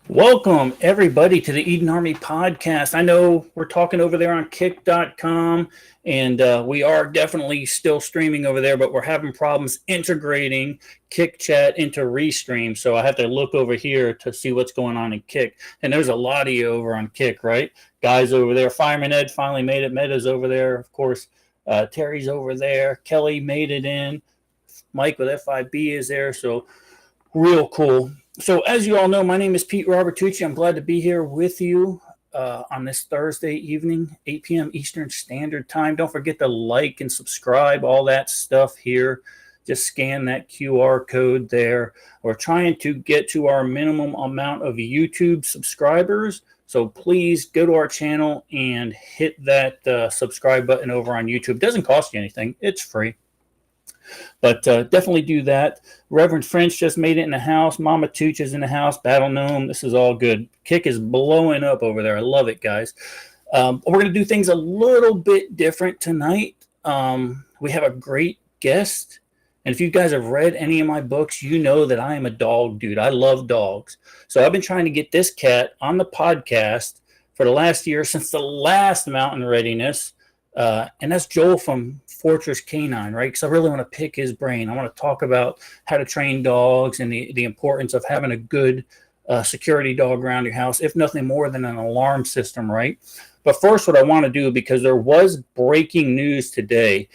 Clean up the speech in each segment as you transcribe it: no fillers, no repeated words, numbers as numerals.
Welcome, everybody, to the Eden Army podcast. I know we're talking over there on kick.com, and we are definitely still streaming over there, but we're having problems integrating Kick Chat into Restream. So I have to look over here to see what's going on in Kick. And there's a lot of you over on Kick, right? Guys over there. Fireman Ed finally made it. Meta's over there. Of course, Terry's over there. Kelly made it in. Mike with FIB is there. So real cool. So, as you all know, my name is Pete Robertucci. I'm glad to be here with you on this Thursday evening, 8 p.m. Eastern Standard Time. Don't forget to like and subscribe, all that stuff here. Just scan that QR code there. We're trying to get to our minimum amount of YouTube subscribers. So please go to our channel and hit that subscribe button over on YouTube. It doesn't cost you anything. It's free. But definitely do that. Reverend French just made it in the house. Mama Tooch is in the house. Battle Gnome. This is all good. Kick is blowing up over there. I love it, guys. We're going to do things a little bit different tonight. We have a great guest. And if you guys have read any of my books, you know that I am a dog dude. I love dogs. So I've been trying to get this cat on the podcast for the last year since the last Mountain Readiness. And that's Joel from Fortress Canine, right? Because I really want to pick his brain. I want to talk about how to train dogs and the importance of having a good security dog around your house, if nothing more than an alarm system, right? But first, what I want to do, because there was breaking news today,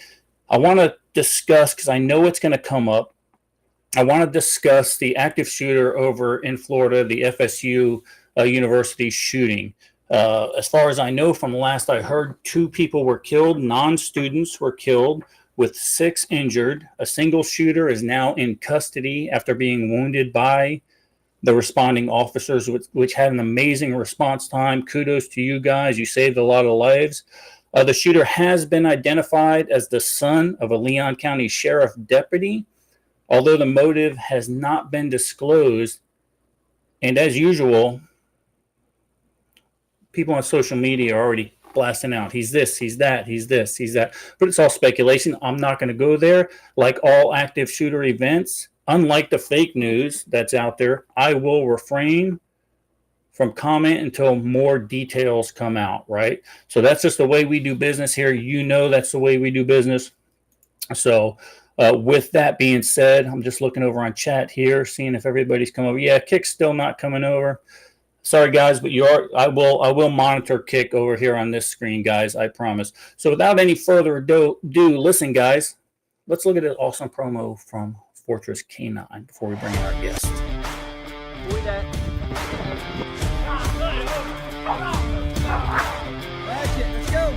I want to discuss, because I know it's going to come up, I want to discuss the active shooter over in Florida, the FSU University shooting. As far as I know, from last I heard, 2 people were killed. Non-students were killed, with 6 injured. A single shooter is now in custody after being wounded by the responding officers, which had an amazing response time. Kudos to you guys. You saved a lot of lives. The shooter has been identified as the son of a Leon County Sheriff deputy, although the motive has not been disclosed. And as usual, people on social media are already blasting out. He's this, he's that, he's this, he's that. But it's all speculation. I'm not going to go there. Like all active shooter events, unlike the fake news that's out there, I will refrain from comment until more details come out, right? So that's just the way we do business here. You know that's the way we do business. So with that being said, I'm just looking over on chat here, seeing if everybody's come over. Yeah, Kick's still not coming over. Sorry, guys, but I will monitor Kick over here on this screen, guys. I promise. So without any further ado, listen, guys, let's look at an awesome promo from Fortress Canine before we bring in our guest. Let's go.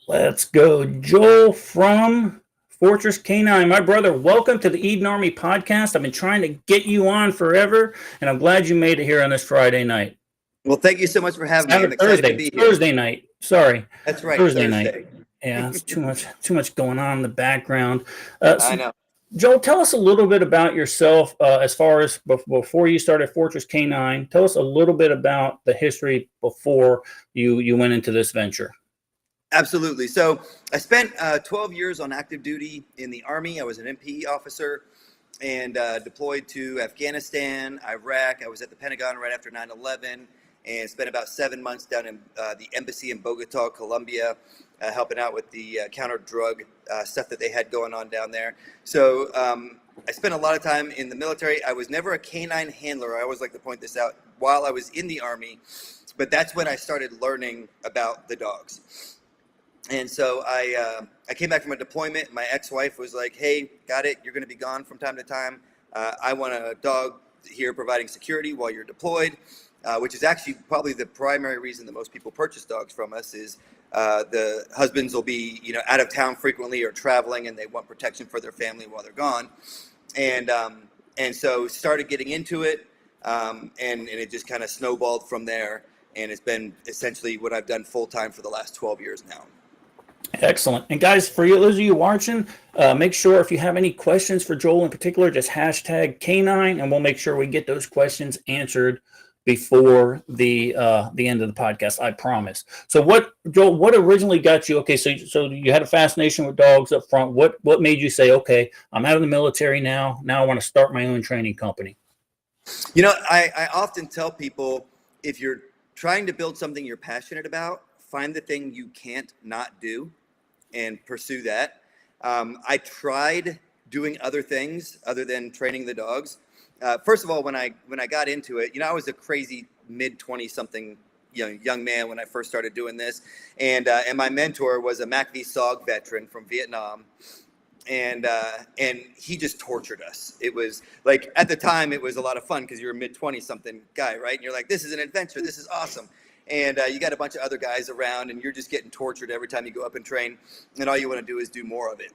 Let's go. Joel from Fortress Canine. My brother, welcome to the Eden Army podcast. I've been trying to get you on forever, and I'm glad you made it here on this Friday night. Well, thank you so much for having me. I'm excited to be here. Thursday night. Sorry. That's right. Thursday night. Yeah, it's too much going on in the background. I know. Joel, tell us a little bit about yourself as far as before you started Fortress Canine. Tell us a little bit about the history before you went into this venture. Absolutely. So I spent 12 years on active duty in the Army. I was an MP officer and deployed to Afghanistan, Iraq. I was at the Pentagon right after 9/11 and spent about 7 months down in the embassy in Bogota, Colombia, helping out with the counter-drug stuff that they had going on down there. So I spent a lot of time in the military. I was never a canine handler. I always like to point this out while I was in the Army, but that's when I started learning about the dogs. And so I came back from a deployment. My ex-wife was like, hey, got it. You're going to be gone from time to time. I want a dog here providing security while you're deployed, which is actually probably the primary reason that most people purchase dogs from us is the husbands will be, out of town frequently or traveling, and they want protection for their family while they're gone. And so started getting into it, and it just kind of snowballed from there. And it's been essentially what I've done full time for the last 12 years now. Excellent. And guys, for you, those of you watching, make sure if you have any questions for Joel in particular, just hashtag K9, and we'll make sure we get those questions answered before the end of the podcast. I promise. So, Joel? What originally got you? Okay, so you had a fascination with dogs up front. What made you say, okay, I'm out of the military now. Now I want to start my own training company? I often tell people, if you're trying to build something you're passionate about, find the thing you can't not do and pursue that. I tried doing other things other than training the dogs. First of all, when I got into it, I was a crazy mid-20 something young man when I first started doing this, and my mentor was a MACV-SOG veteran from Vietnam. And he just tortured us. It was like, at the time, it was a lot of fun because you're a mid-20 something guy, right? And you're like, this is an adventure. This is awesome. And you got a bunch of other guys around, and you're just getting tortured every time you go up and train. And all you want to do is do more of it.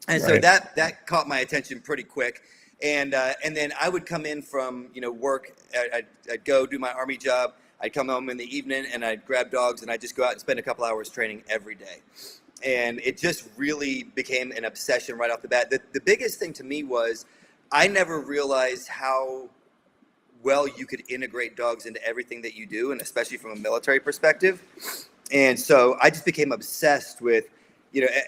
And so that caught my attention pretty quick. And then I would come in from work. I'd go do my Army job. I'd come home in the evening, and I'd grab dogs, and I'd just go out and spend a couple hours training every day. And it just really became an obsession right off the bat. The biggest thing to me was I never realized how well you could integrate dogs into everything that you do, and especially from a military perspective. And so I just became obsessed with,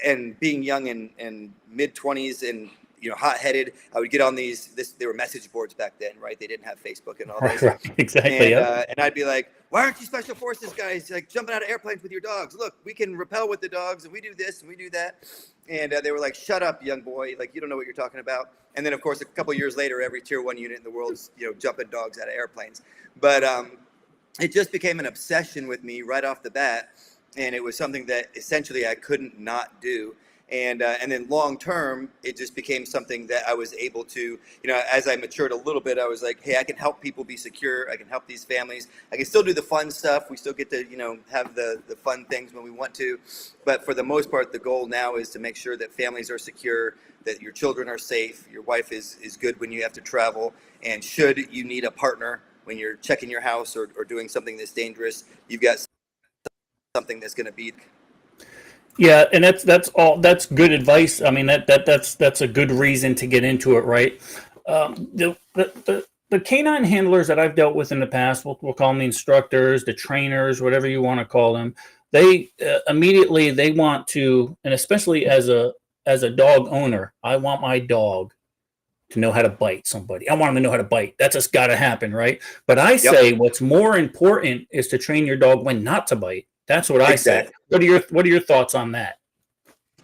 and being young and mid-20s and, hot-headed, I would get on they were message boards back then, right? They didn't have Facebook and all that. Right, exactly. And I'd be like, why aren't you special forces guys like jumping out of airplanes with your dogs? Look, we can rappel with the dogs, and we do this and we do that. And they were like, shut up, young boy. Like, you don't know what you're talking about. And then, of course, a couple of years later, every tier 1 unit in the world's, jumping dogs out of airplanes. But it just became an obsession with me right off the bat. And it was something that essentially I couldn't not do. And then long term, it just became something that I was able to, as I matured a little bit, I was like, hey, I can help people be secure. I can help these families. I can still do the fun stuff. We still get to, have the fun things when we want to. But for the most part, the goal now is to make sure that families are secure, that your children are safe, your wife is good when you have to travel. And should you need a partner when you're checking your house or doing something that's dangerous, you've got something that's going to be. Yeah, and that's good advice. I mean, that's a good reason to get into it, right? The canine handlers that I've dealt with in the past, we'll call them the instructors, the trainers, whatever you want to call them. They immediately they want to, and especially as a dog owner, I want my dog to know how to bite somebody. I want them to know how to bite. That's just got to happen, right? But I say what's more important is to train your dog when not to bite. That's what I say. What are your thoughts on that?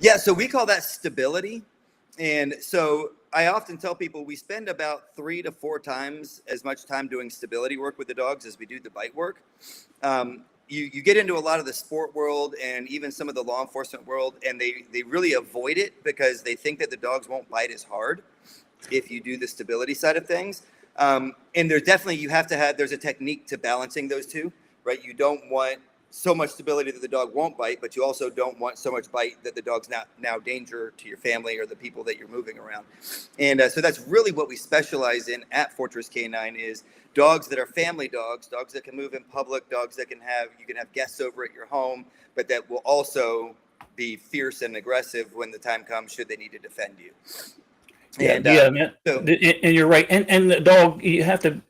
Yeah, so we call that stability. And so I often tell people we spend about 3 to 4 times as much time doing stability work with the dogs as we do the bite work. You get into a lot of the sport world and even some of the law enforcement world, and they really avoid it because they think that the dogs won't bite as hard if you do the stability side of things. And there's definitely, there's a technique to balancing those two, right? You don't want so much stability that the dog won't bite, but you also don't want so much bite that the dog's now danger to your family or the people that you're moving around. And so that's really what we specialize in at Fortress K9 is dogs that are family dogs that can move in public, dogs that you can have guests over at your home, but that will also be fierce and aggressive when the time comes should they need to defend you. And you're right. And the dog,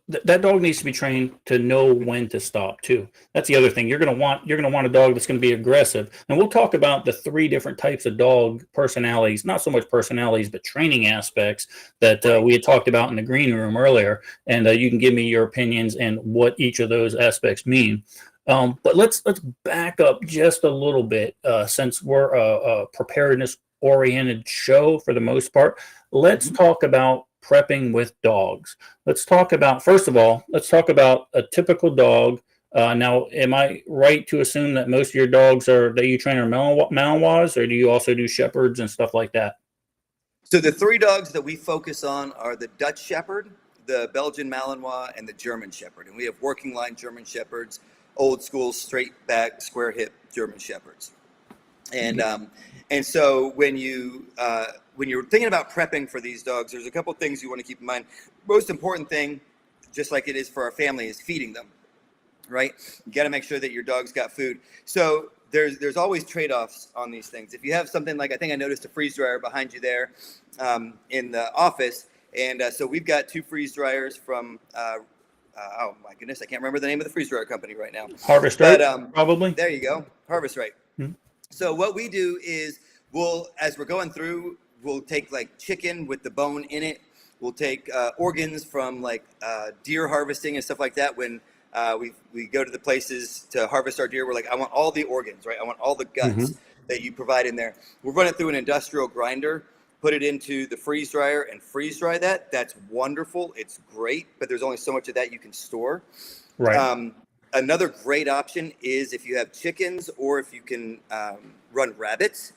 that dog needs to be trained to know when to stop too. That's the other thing. You're going to want a dog that's going to be aggressive. And we'll talk about the 3 different types of dog personalities, not so much personalities, but training aspects that we had talked about in the green room earlier. And you can give me your opinions and what each of those aspects mean. But let's back up just a little bit since we're a preparedness oriented show for the most part. Let's talk about prepping with dogs. First of all, let's talk about a typical dog. Now, am I right to assume that most of your dogs that you train are Malinois, or do you also do Shepherds and stuff like that? So the 3 dogs that we focus on are the Dutch Shepherd, the Belgian Malinois, and the German Shepherd. And we have working line German Shepherds, old school, straight back, square hip German Shepherds. And so when you're thinking about prepping for these dogs, there's a couple things you want to keep in mind. Most important thing, just like it is for our family, is feeding them, right? You got to make sure that your dog's got food. So there's always trade-offs on these things. If you have something like, I think I noticed a freeze dryer behind you there in the office. And so we've got 2 freeze dryers from, oh my goodness, I can't remember the name of the freeze dryer company right now. Harvest Right, probably. There you go, Harvest Right. Hmm. So what we do is as we're going through, we'll take like chicken with the bone in it. We'll take organs from like deer harvesting and stuff like that. When we go to the places to harvest our deer, we're like, I want all the organs, right? I want all the guts that you provide in there. We'll run it through an industrial grinder, put it into the freeze dryer and freeze dry that. That's wonderful. It's great, but there's only so much of that you can store. Right. Another great option is if you have chickens or if you can run rabbits.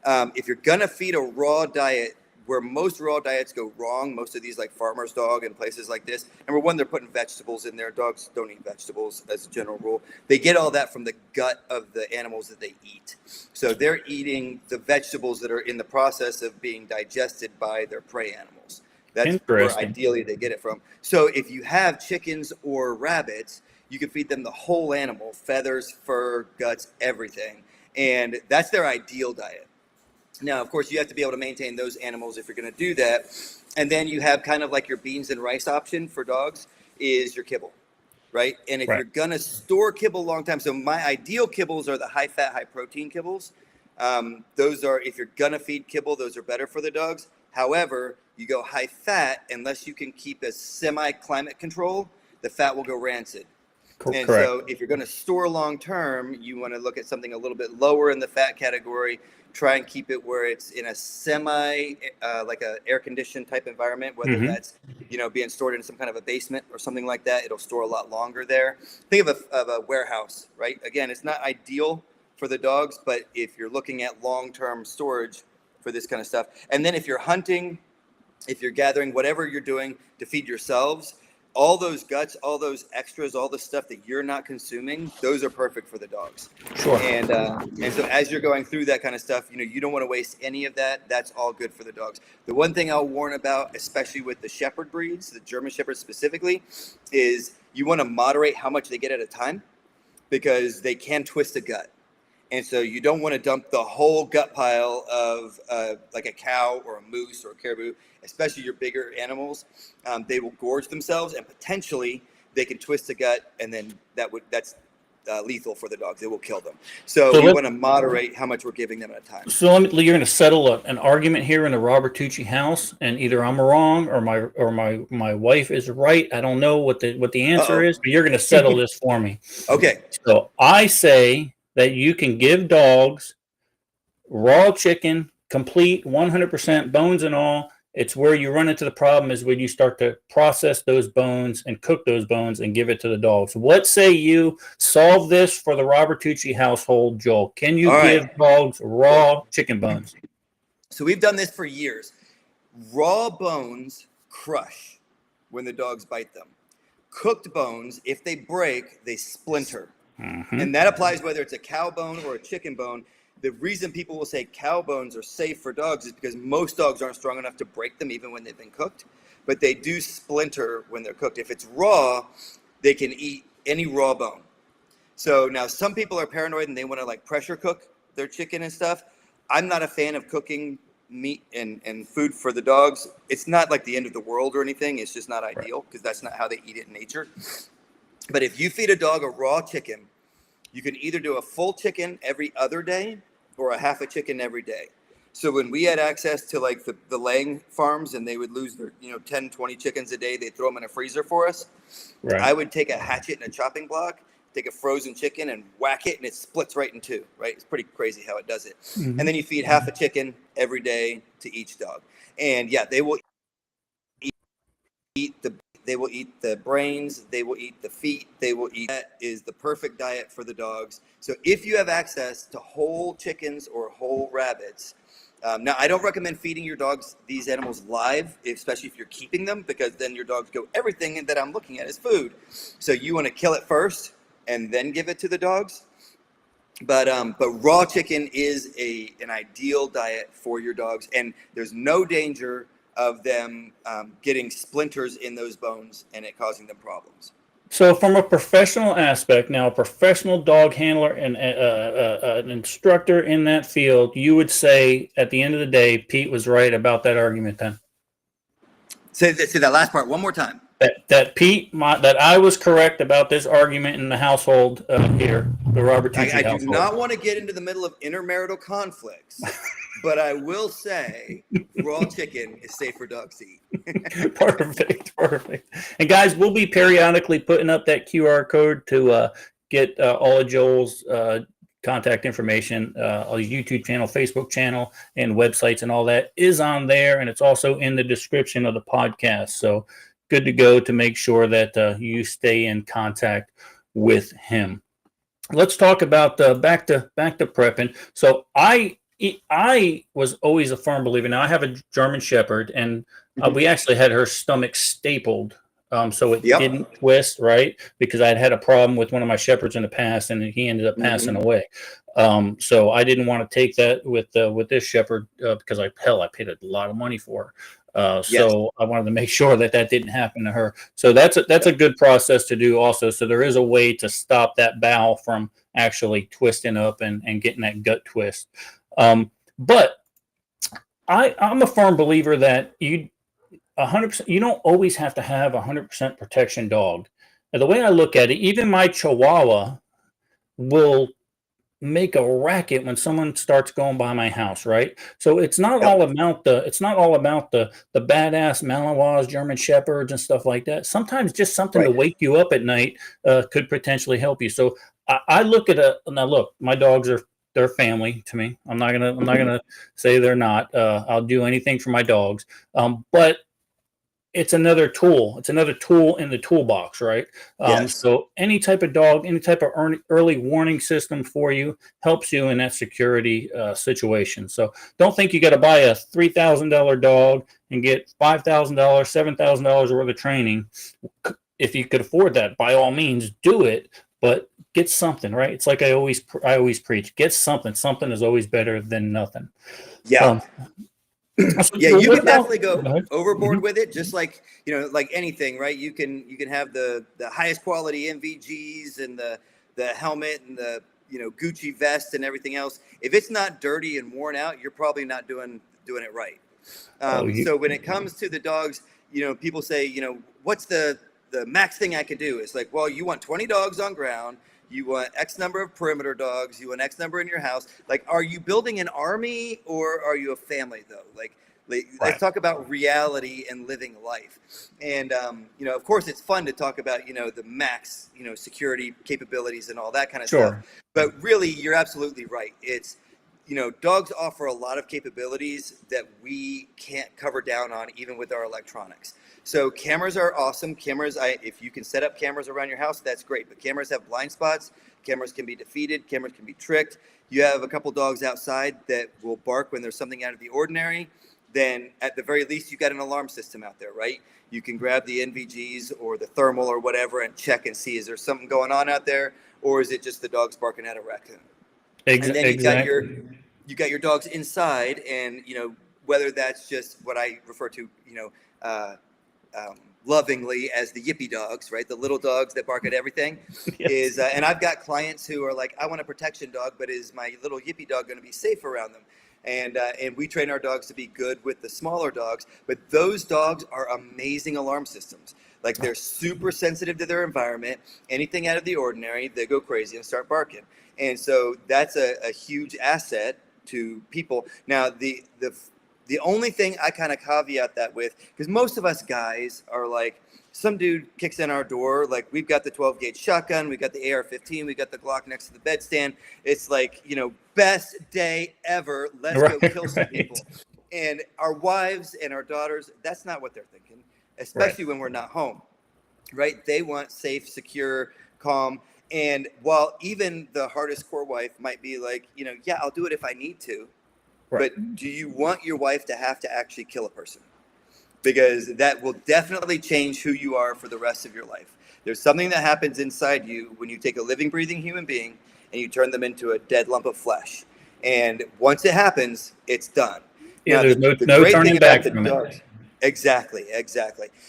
If you're going to feed a raw diet, where most raw diets go wrong, most of these like Farmer's Dog and places like this, number one, they're putting vegetables in there. Dogs don't eat vegetables as a general rule. They get all that from the gut of the animals that they eat. So they're eating the vegetables that are in the process of being digested by their prey animals. That's where ideally they get it from. So if you have chickens or rabbits, you can feed them the whole animal, feathers, fur, guts, everything. And that's their ideal diet. Now, of course, you have to be able to maintain those animals if you're going to do that. And then you have kind of like your beans and rice option for dogs is your kibble, right? And if you're going to store kibble a long time, so my ideal kibbles are the high fat, high protein kibbles. Those are, if you're going to feed kibble, those are better for the dogs. However, you go high fat, unless you can keep a semi-climate control, the fat will go rancid. And so if you're going to store long term, you want to look at something a little bit lower in the fat category. Try and keep it where it's in a semi, like a air conditioned type environment, whether that's, being stored in some kind of a basement or something like that. It'll store a lot longer there. Think of a warehouse, right? Again, it's not ideal for the dogs, but if you're looking at long-term storage for this kind of stuff. And then if you're hunting, if you're gathering, whatever you're doing to feed yourselves, all those guts, all those extras, all the stuff that you're not consuming, those are perfect for the dogs. Sure. And so as you're going through that kind of stuff, you don't want to waste any of that. That's all good for the dogs. The one thing I'll warn about, especially with the shepherd breeds, the German shepherds specifically, is you want to moderate how much they get at a time, because they can twist a gut. And so you don't want to dump the whole gut pile of like a cow or a moose or a caribou, especially your bigger animals. They will gorge themselves, and potentially they can twist the gut, and then that's lethal for the dogs. It will kill them. So we want to moderate how much we're giving them at a time. So you're going to settle an argument here in the Robertucci house, and either I'm wrong or my wife is right. I don't know what the answer is, but you're going to settle this for me. Okay. So I say that you can give dogs raw chicken, complete 100% bones and all. It's where you run into the problem is when you start to process those bones and cook those bones and give it to the dogs. What say you solve this for the Robertucci household, Joel? Can you give dogs raw chicken bones? So we've done this for years. Raw bones crush when the dogs bite them. Cooked bones, if they break, they splinter. And that applies whether it's a cow bone or a chicken bone. The reason people will say cow bones are safe for dogs is because most dogs aren't strong enough to break them even when they've been cooked, but they do splinter when they're cooked. If it's raw, they can eat any raw bone. So now some people are paranoid and they want to like pressure cook their chicken and stuff. I'm not a fan of cooking meat and food for the dogs. It's not like the end of the world or anything. It's just not ideal because that's not how they eat it in nature. But if you feed a dog a raw chicken, you can either do a full chicken every other day or a half a chicken every day. So when we had access to like the laying farms and they would lose their 10, 20 chickens a day, they'd throw them in a freezer for us. I would take a hatchet and a chopping block, take a frozen chicken and whack it, and it splits right in two, right? It's pretty crazy how it does it. And then you feed half a chicken every day to each dog. And yeah, they will they will eat the brains, they will eat the feet, they will eat. That is the perfect diet for the dogs. So if you have access to whole chickens or whole rabbits, now I don't recommend feeding your dogs these animals live, especially if you're keeping them, because then your dogs go, everything that I'm looking at is food. So you want to kill it first and then give it to the dogs. But raw chicken is an ideal diet for your dogs, and there's no danger of them getting splinters in those bones and it causing them problems. So, from a professional aspect, now a professional dog handler and an instructor in that field, you would say at the end of the day, Pete was right about that argument. Then Say that last part one more time. that Pete, that I was correct about this argument in the household here, the Robertucci I do household. not want to get into the middle of intermarital conflicts, but I will say raw chicken is safe for dogs to eat. Perfect. And guys, we'll be periodically putting up that QR code to get all of Joel's contact information. His YouTube channel, Facebook channel, and websites and all that is on there, and it's also in the description of the podcast. So good to go to make sure that you stay in contact with him. Let's talk about back to prepping. So I was always a firm believer. Now I have a German Shepherd, and we actually had her stomach stapled, so it didn't twist, right? Because I'd had a problem with one of my Shepherds in the past, and he ended up passing away. So I didn't want to take that with this Shepherd because I paid a lot of money for her. So I wanted to make sure that didn't happen to her. So that's a good process to do also. So there is a way to stop that bowel from actually twisting up and getting that gut twist. But I'm a firm believer that you 100%, you don't always have to have 100% protection dog. Now, the way I look at it, even my Chihuahua will make a racket when someone starts going by my house, right? So it's not all about the badass Malinois, German Shepherds, and stuff like that. Sometimes just something to wake you up at night could potentially help you. So I look at now. Look, my dogs they're family to me. I'm not gonna say they're not. I'll do anything for my dogs, but it's another tool. It's another tool in the toolbox, right? So any type of dog, any type of early warning system for you helps you in that security situation. So don't think you got to buy a $3,000 dog and get $5,000, $7,000 worth of training. If you could afford that, by all means, do it. But get something, right? It's like I always preach: get something. Something is always better than nothing. Yeah. You can definitely go overboard with it, just like like anything, right? You can have the highest quality MVGs and the helmet and the Gucci vest and everything else. If it's not dirty and worn out, you're probably not doing it right. So when it comes to the dogs, people say, what's the max thing I can do? It's like, well, you want 20 dogs on ground. You want X number of perimeter dogs. You want X number in your house. Like, are you building an army or are you a family, though? Like let's talk about reality and living life. And, of course, it's fun to talk about, the max, security capabilities and all that kind of stuff. But really, you're absolutely right. It's, dogs offer a lot of capabilities that we can't cover down on, even with our electronics. So cameras are awesome. Cameras, if you can set up cameras around your house, that's great. But cameras have blind spots. Cameras can be defeated. Cameras can be tricked. You have a couple dogs outside that will bark when there's something out of the ordinary. Then at the very least, you got an alarm system out there, right? You can grab the NVGs or the thermal or whatever and check and see, is there something going on out there? Or is it just the dogs barking at a raccoon? And then you got your dogs inside, and whether that's just what I refer to lovingly as the yippy dogs, right? The little dogs that bark at everything. And I've got clients who are like, I want a protection dog, but is my little yippy dog going to be safe around them? And we train our dogs to be good with the smaller dogs, but those dogs are amazing alarm systems. Like, they're super sensitive to their environment. Anything out of the ordinary, they go crazy and start barking. And so that's a huge asset to people. Now, the only thing I kind of caveat that with, because most of us guys are like, some dude kicks in our door, like, we've got the 12 gauge shotgun, we got the AR-15, we got the Glock next to the bedstand. It's like, best day ever. Let's go kill some people. And our wives and our daughters, that's not what they're thinking, especially when we're not home, right? They want safe, secure, calm. And while even the hardest core wife might be like, yeah, I'll do it if I need to. But do you want your wife to have to actually kill a person? Because that will definitely change who you are for the rest of your life. There's something that happens inside you when you take a living, breathing human being and you turn them into a dead lump of flesh. And once it happens, it's done. Yeah, now, there's no turning back from it. Exactly.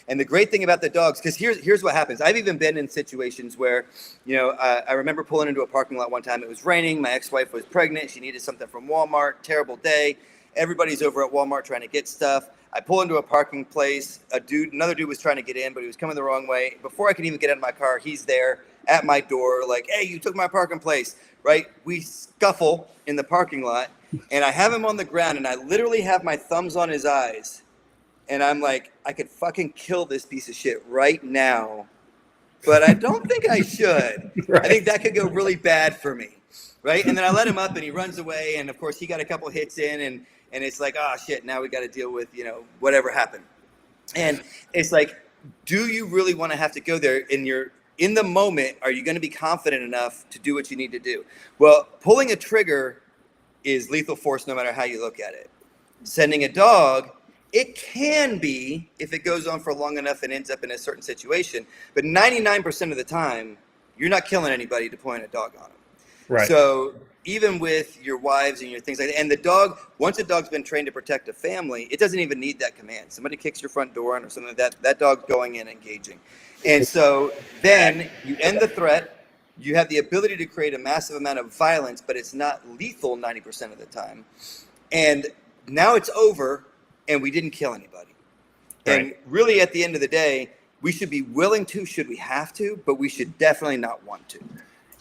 And the great thing about the dogs, because here's what happens. I've even been in situations where, I remember pulling into a parking lot one time. It was raining. My ex-wife was pregnant. She needed something from Walmart. Terrible day. Everybody's over at Walmart trying to get stuff. I pull into a parking place. Another dude was trying to get in, but he was coming the wrong way. Before I could even get out of my car, he's there at my door, like, "Hey, you took my parking place," right? We scuffle in the parking lot, and I have him on the ground, and I literally have my thumbs on his eyes. And I'm like, I could fucking kill this piece of shit right now, but I don't think I should. Right. I think that could go really bad for me, right? And then I let him up, and he runs away, and of course he got a couple hits in, and it's like, oh shit, now we got to deal with whatever happened. And it's like, do you really want to have to go there? In the moment, are you going to be confident enough to do what you need to do? Well, pulling a trigger is lethal force, no matter how you look at it. Sending a dog, it can be if it goes on for long enough and ends up in a certain situation. But 99% of the time, you're not killing anybody deploying a dog on them. Right. So even with your wives and your things like that, and the dog, once a dog's been trained to protect a family, it doesn't even need that command. Somebody kicks your front door in or something like that dog's going in, engaging. And so then you end the threat. You have the ability to create a massive amount of violence, but it's not lethal 90% of the time. And now it's over. And we didn't kill anybody. Right. And really, at the end of the day, we should be willing to, should we have to, but we should definitely not want to.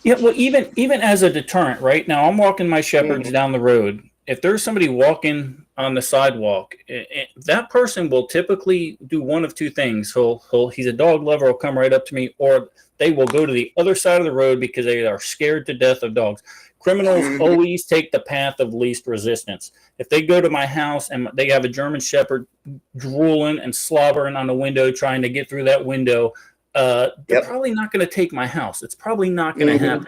Yeah, well, even as a deterrent, right? Now, I'm walking my shepherds down the road. If there's somebody walking on the sidewalk, that person will typically do one of two things. He's a dog lover, will come right up to me, or they will go to the other side of the road because they are scared to death of dogs. Criminals always take the path of least resistance. If they go to my house and they have a German Shepherd drooling and slobbering on the window trying to get through that window, they're probably not going to take my house. It's probably not going to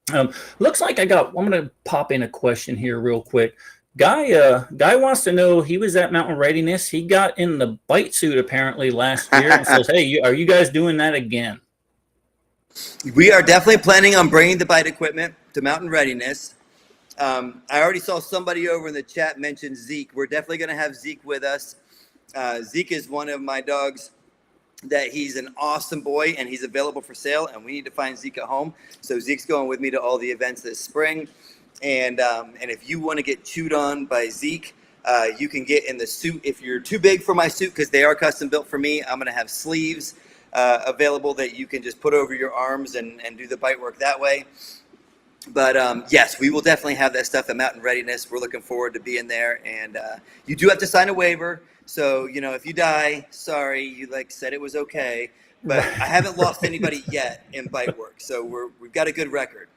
happen. Looks like I'm going to pop in a question here real quick. Guy wants to know, he was at Mountain Readiness. He got in the bite suit apparently last year and says, hey, are you guys doing that again? We are definitely planning on bringing the bite equipment to Mountain Readiness. I already saw somebody over in the chat mention Zeke. We're definitely going to have Zeke with us. Zeke is one of my dogs that he's an awesome boy, and he's available for sale, and we need to find Zeke a home. So Zeke's going with me to all the events this spring. And if you want to get chewed on by Zeke, you can get in the suit. If you're too big for my suit, because they are custom built for me, I'm going to have sleeves available that you can just put over your arms and do the bite work that way. But yes, we will definitely have that stuff at Mountain Readiness. We're looking forward to being there. And you do have to sign a waiver. So, if you die, sorry, you said it was okay. But I haven't lost anybody yet in bite work. So we've got a good record.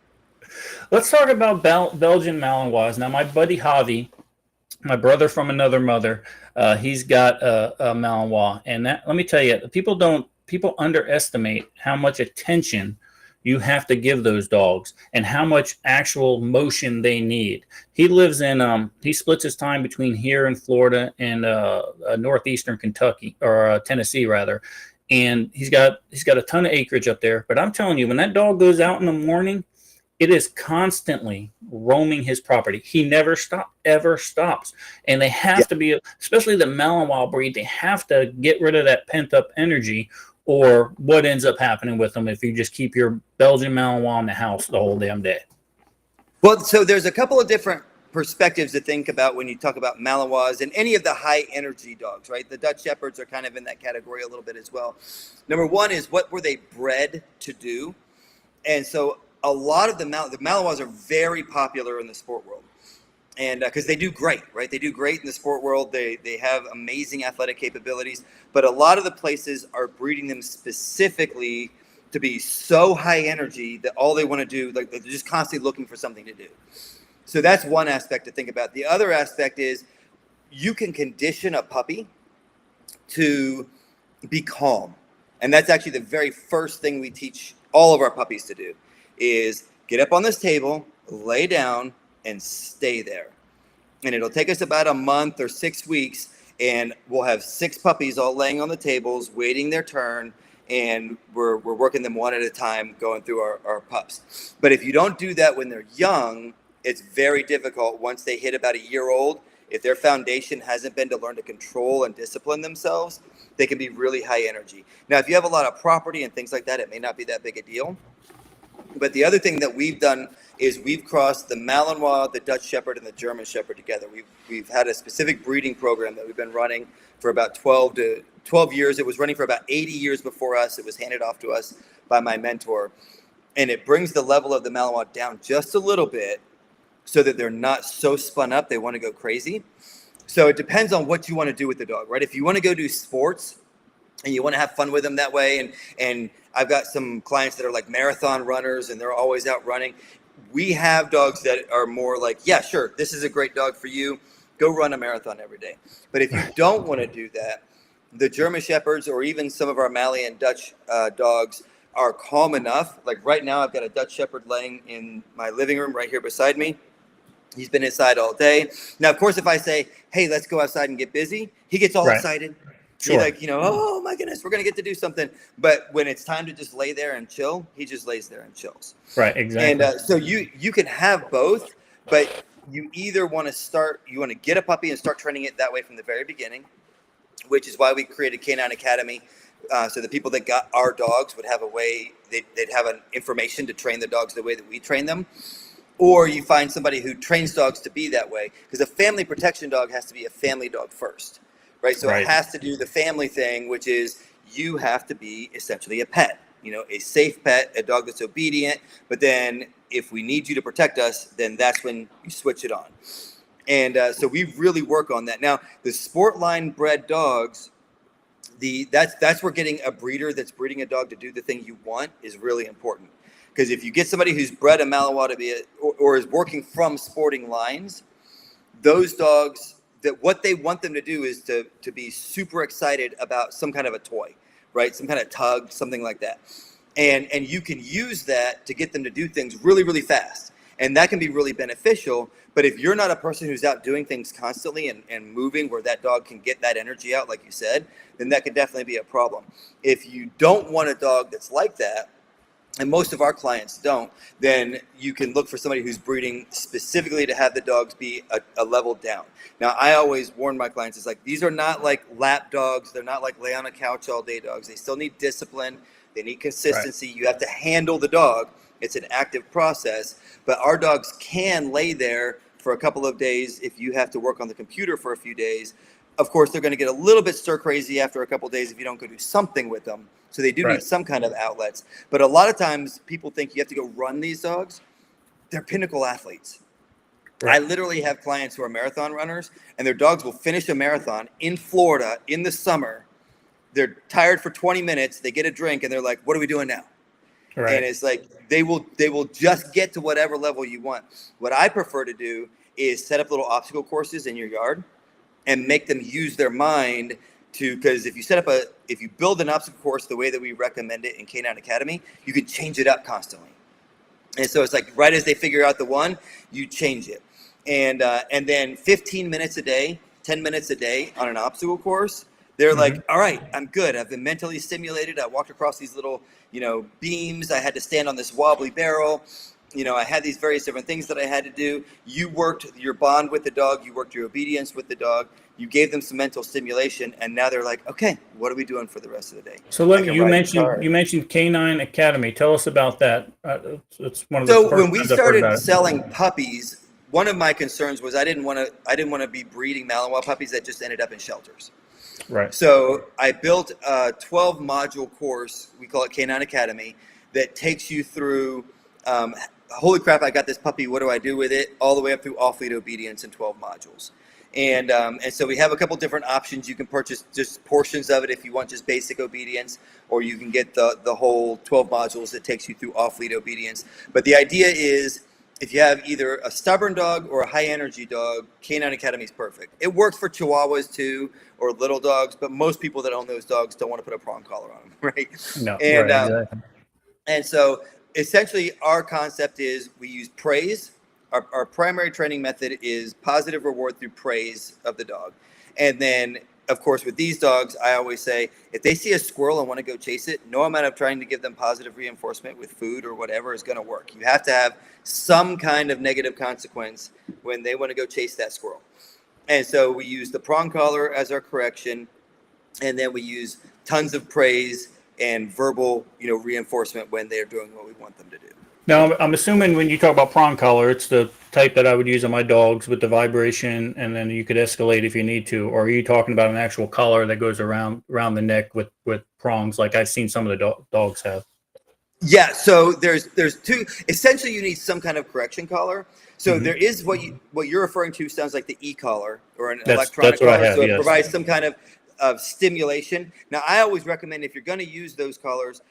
Let's talk about Belgian Malinois. Now, my buddy Javi, my brother from another mother, he's got a Malinois. And that, let me tell you, people underestimate how much attention you have to give those dogs and how much actual motion they need. He lives in, he splits his time between here in Florida and northeastern Kentucky, or Tennessee rather. And he's got a ton of acreage up there. But I'm telling you, when that dog goes out in the morning, it is constantly roaming his property. He never ever stops. And they have to be, especially the Malinois breed, they have to get rid of that pent up energy, or what ends up happening with them if you just keep your Belgian Malinois in the house the whole damn day. Well, so there's a couple of different perspectives to think about when you talk about Malinois and any of the high energy dogs, right? The Dutch Shepherds are kind of in that category a little bit as well. Number one is, what were they bred to do? And so a lot of the Malinois are very popular in the sport world. And because they do great, right? They do great in the sport world. They have amazing athletic capabilities. But a lot of the places are breeding them specifically to be so high energy that all they want to do, they're just constantly looking for something to do. So that's one aspect to think about. The other aspect is, you can condition a puppy to be calm. And that's actually the very first thing we teach all of our puppies to do, is get up on this table, lay down, and stay there. And it'll take us about a month or 6 weeks, and we'll have 6 puppies all laying on the tables, waiting their turn, and we're working them one at a time, going through our pups. But if you don't do that when they're young, it's very difficult. Once they hit about a year old, if their foundation hasn't been to learn to control and discipline themselves, they can be really high energy. Now, if you have a lot of property and things like that, it may not be that big a deal. But the other thing that we've done is we've crossed the Malinois, the Dutch Shepherd, and the German Shepherd together. We've had a specific breeding program that we've been running for about 12 years. It was running for about 80 years before us. It was handed off to us by my mentor. And it brings the level of the Malinois down just a little bit so that they're not so spun up they want to go crazy. So it depends on what you want to do with the dog, right? If you want to go do sports and you want to have fun with them that way, and I've got some clients that are like marathon runners and they're always out running. We have dogs that are more like, yeah, sure, this is a great dog for you. Go run a marathon every day. But if you don't want to do that, the German Shepherds or even some of our Mali and Dutch dogs are calm enough. Like right now, I've got a Dutch Shepherd laying in my living room right here beside me. He's been inside all day. Now, of course, if I say, hey, let's go outside and get busy, he gets all excited. Sure. He's like, oh my goodness, we're going to get to do something. But when it's time to just lay there and chill, he just lays there and chills. Right, exactly. And so you can have both, but you either want to get a puppy and start training it that way from the very beginning, which is why we created Canine Academy. So the people that got our dogs would have a way, they'd have an information to train the dogs the way that we train them. Or you find somebody who trains dogs to be that way, because a family protection dog has to be a family dog first, right? So It has to do the family thing, which is you have to be essentially a pet, a safe pet, a dog that's obedient. But then if we need you to protect us, then that's when you switch it on. And so we really work on that. Now, the sport line bred dogs, that's where getting a breeder that's breeding a dog to do the thing you want is really important. Because if you get somebody who's bred a Malinois to be or is working from sporting lines, those dogs, that what they want them to do is to be super excited about some kind of a toy, right? Some kind of tug, something like that. And you can use that to get them to do things really, really fast. And that can be really beneficial. But if you're not a person who's out doing things constantly and moving where that dog can get that energy out, like you said, then that could definitely be a problem. If you don't want a dog that's like that, and most of our clients don't, then you can look for somebody who's breeding specifically to have the dogs be a level down. Now, I always warn my clients, it's like, these are not like lap dogs. They're not like lay on a couch all day dogs. They still need discipline. They need consistency. Right. You have to handle the dog. It's an active process. But our dogs can lay there for a couple of days if you have to work on the computer for a few days. Of course, they're going to get a little bit stir crazy after a couple of days if you don't go do something with them. So they do need some kind of outlets. But a lot of times people think you have to go run these dogs. They're pinnacle athletes. Right. I literally have clients who are marathon runners, and their dogs will finish a marathon in Florida in the summer. They're tired for 20 minutes. They get a drink, and they're like, what are we doing now? Right. And it's like they will just get to whatever level you want. What I prefer to do is set up little obstacle courses in your yard and make them use their mind because if you build an obstacle course the way that we recommend it in Canine Academy, you can change it up constantly. And so it's like right as they figure out the one, you change it. And then 15 minutes a day, 10 minutes a day on an obstacle course, they're like, all right, I'm good. I've been mentally stimulated. I walked across these little, beams. I had to stand on this wobbly barrel. I had these various different things that I had to do. You worked your bond with the dog. You worked your obedience with the dog. You gave them some mental stimulation, and now they're like, okay, what are we doing for the rest of the day? So look, you mentioned Canine Academy. Tell us about that. It's one of the So when we started selling puppies, one of my concerns was I didn't want to be breeding Malinois puppies that just ended up in shelters. Right. So I built a 12 module course. We call it Canine Academy that takes you through. Holy crap! I got this puppy. What do I do with it? All the way up through off-lead obedience in 12 modules. And so we have a couple different options. You can purchase just portions of it if you want just basic obedience, or you can get the whole 12 modules that takes you through off-lead obedience. But the idea is if you have either a stubborn dog or a high-energy dog, Canine Academy is perfect. It works for Chihuahuas too, or little dogs, but most people that own those dogs don't want to put a prong collar on them, right? No, and, exactly. And so essentially our concept is we use praise. Our primary training method is positive reward through praise of the dog. And then, of course, with these dogs, I always say, if they see a squirrel and want to go chase it, no amount of trying to give them positive reinforcement with food or whatever is going to work. You have to have some kind of negative consequence when they want to go chase that squirrel. And so we use the prong collar as our correction, and then we use tons of praise and verbal, reinforcement when they're doing what we want them to do. Now, I'm assuming when you talk about prong collar, it's the type that I would use on my dogs with the vibration, and then you could escalate if you need to. Or are you talking about an actual collar that goes around the neck with prongs, like I've seen some of the dogs have? Yeah. So there's two. Essentially, you need some kind of correction collar. So there is what you're referring to sounds like the e-collar or an electronic what I collar. have, So it yes. provides some kind of stimulation. Now, I always recommend if you're going to use those collars,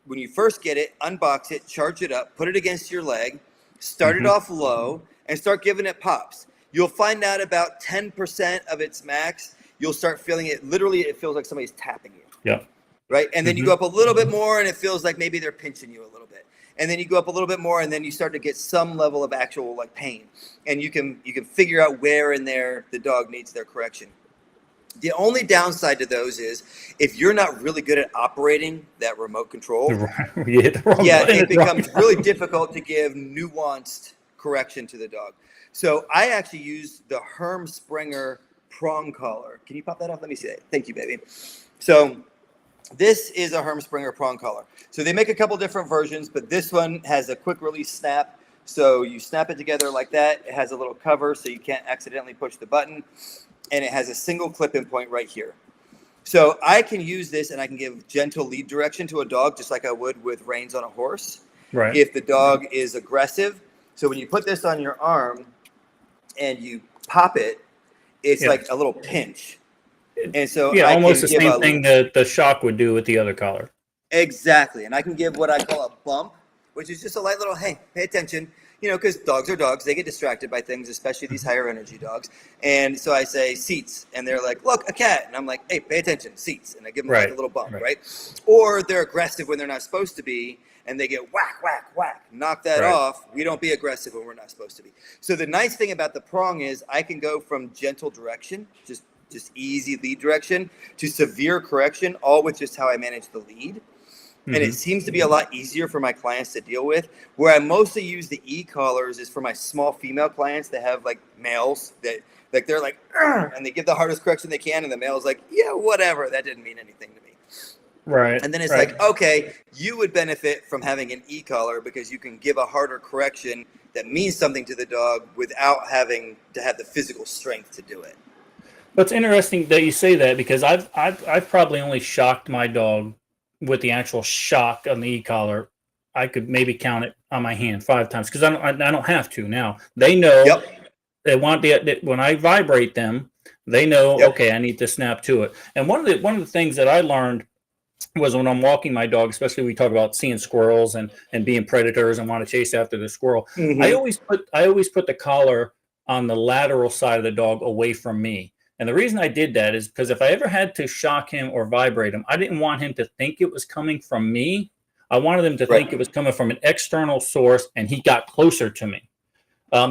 when you first get it, unbox it, charge it up, put it against your leg, start it off low, and start giving it pops. You'll find out about 10% of its max, you'll start feeling it. Literally, it feels like somebody's tapping you. Yeah. Right? And then you go up a little bit more, and it feels like maybe they're pinching you a little bit. And then you go up a little bit more, and then you start to get some level of actual like pain. And you can figure out where in there the dog needs their correction. The only downside to those is if you're not really good at operating that remote control, it becomes really difficult to give nuanced correction to the dog. So I actually use the Herm Sprenger prong collar. Can you pop that off? Let me see that. Thank you, baby. So this is a Herm Sprenger prong collar. So they make a couple different versions, but this one has a quick release snap. So you snap it together like that. It has a little cover so you can't accidentally push the button. And it has a single clip-in point right here. So I can use this and I can give gentle lead direction to a dog just like I would with reins on a horse. Right. If the dog is aggressive. So when you put this on your arm and you pop it, it's like a little pinch. And so I almost the can same thing that the shock would do with the other collar. Exactly. And I can give what I call a bump, which is just a light little, hey, pay attention. Because dogs are dogs. They get distracted by things, especially these higher energy dogs. And so I say seats, and they're like, look, a cat. And I'm like, hey, pay attention, seats. And I give them like a little bump, right? Or they're aggressive when they're not supposed to be, and they get whack, whack, whack. Knock that off. We don't be aggressive when we're not supposed to be. So the nice thing about the prong is I can go from gentle direction, just easy lead direction, to severe correction, all with just how I manage the lead. And it seems to be a lot easier for my clients to deal with. Where I mostly use the e-collars is for my small female clients that have like males that like they're like, and they give the hardest correction they can, and the male's like, yeah, whatever, that didn't mean anything to me. Right. And then it's like, okay, you would benefit from having an e-collar because you can give a harder correction that means something to the dog without having to have the physical strength to do it. But it's interesting that you say that because I've probably only shocked my dog with the actual shock on the e-collar. I could maybe count it on my hand 5 times because I don't have to now. They know they want when I vibrate them, they know, okay, I need to snap to it. And one of the things that I learned was when I'm walking my dog, especially we talk about seeing squirrels and being predators and want to chase after the squirrel. I always put the collar on the lateral side of the dog away from me. And the reason I did that is because if I ever had to shock him or vibrate him, I didn't want him to think it was coming from me. I wanted him to think it was coming from an external source, and he got closer to me.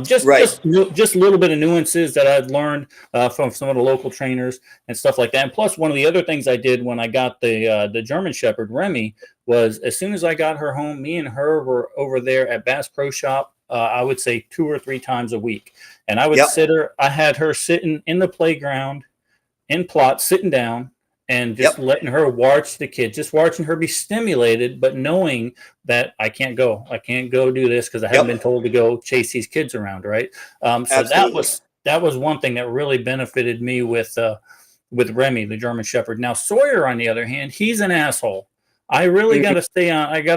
Just a little bit of nuances that I've learned from some of the local trainers and stuff like that. And plus, one of the other things I did when I got the German Shepherd Remy was as soon as I got her home, me and her were over there at Bass Pro Shop. I would say 2 or 3 times a week. And I would I had her sitting in the playground in plot, sitting down and just letting her watch the kid, just watching her be stimulated, but knowing that I can't go do this because I haven't been told to go chase these kids around. Right. So that was one thing that really benefited me with Remy, the German Shepherd. Now Sawyer, on the other hand, he's an asshole. I really got to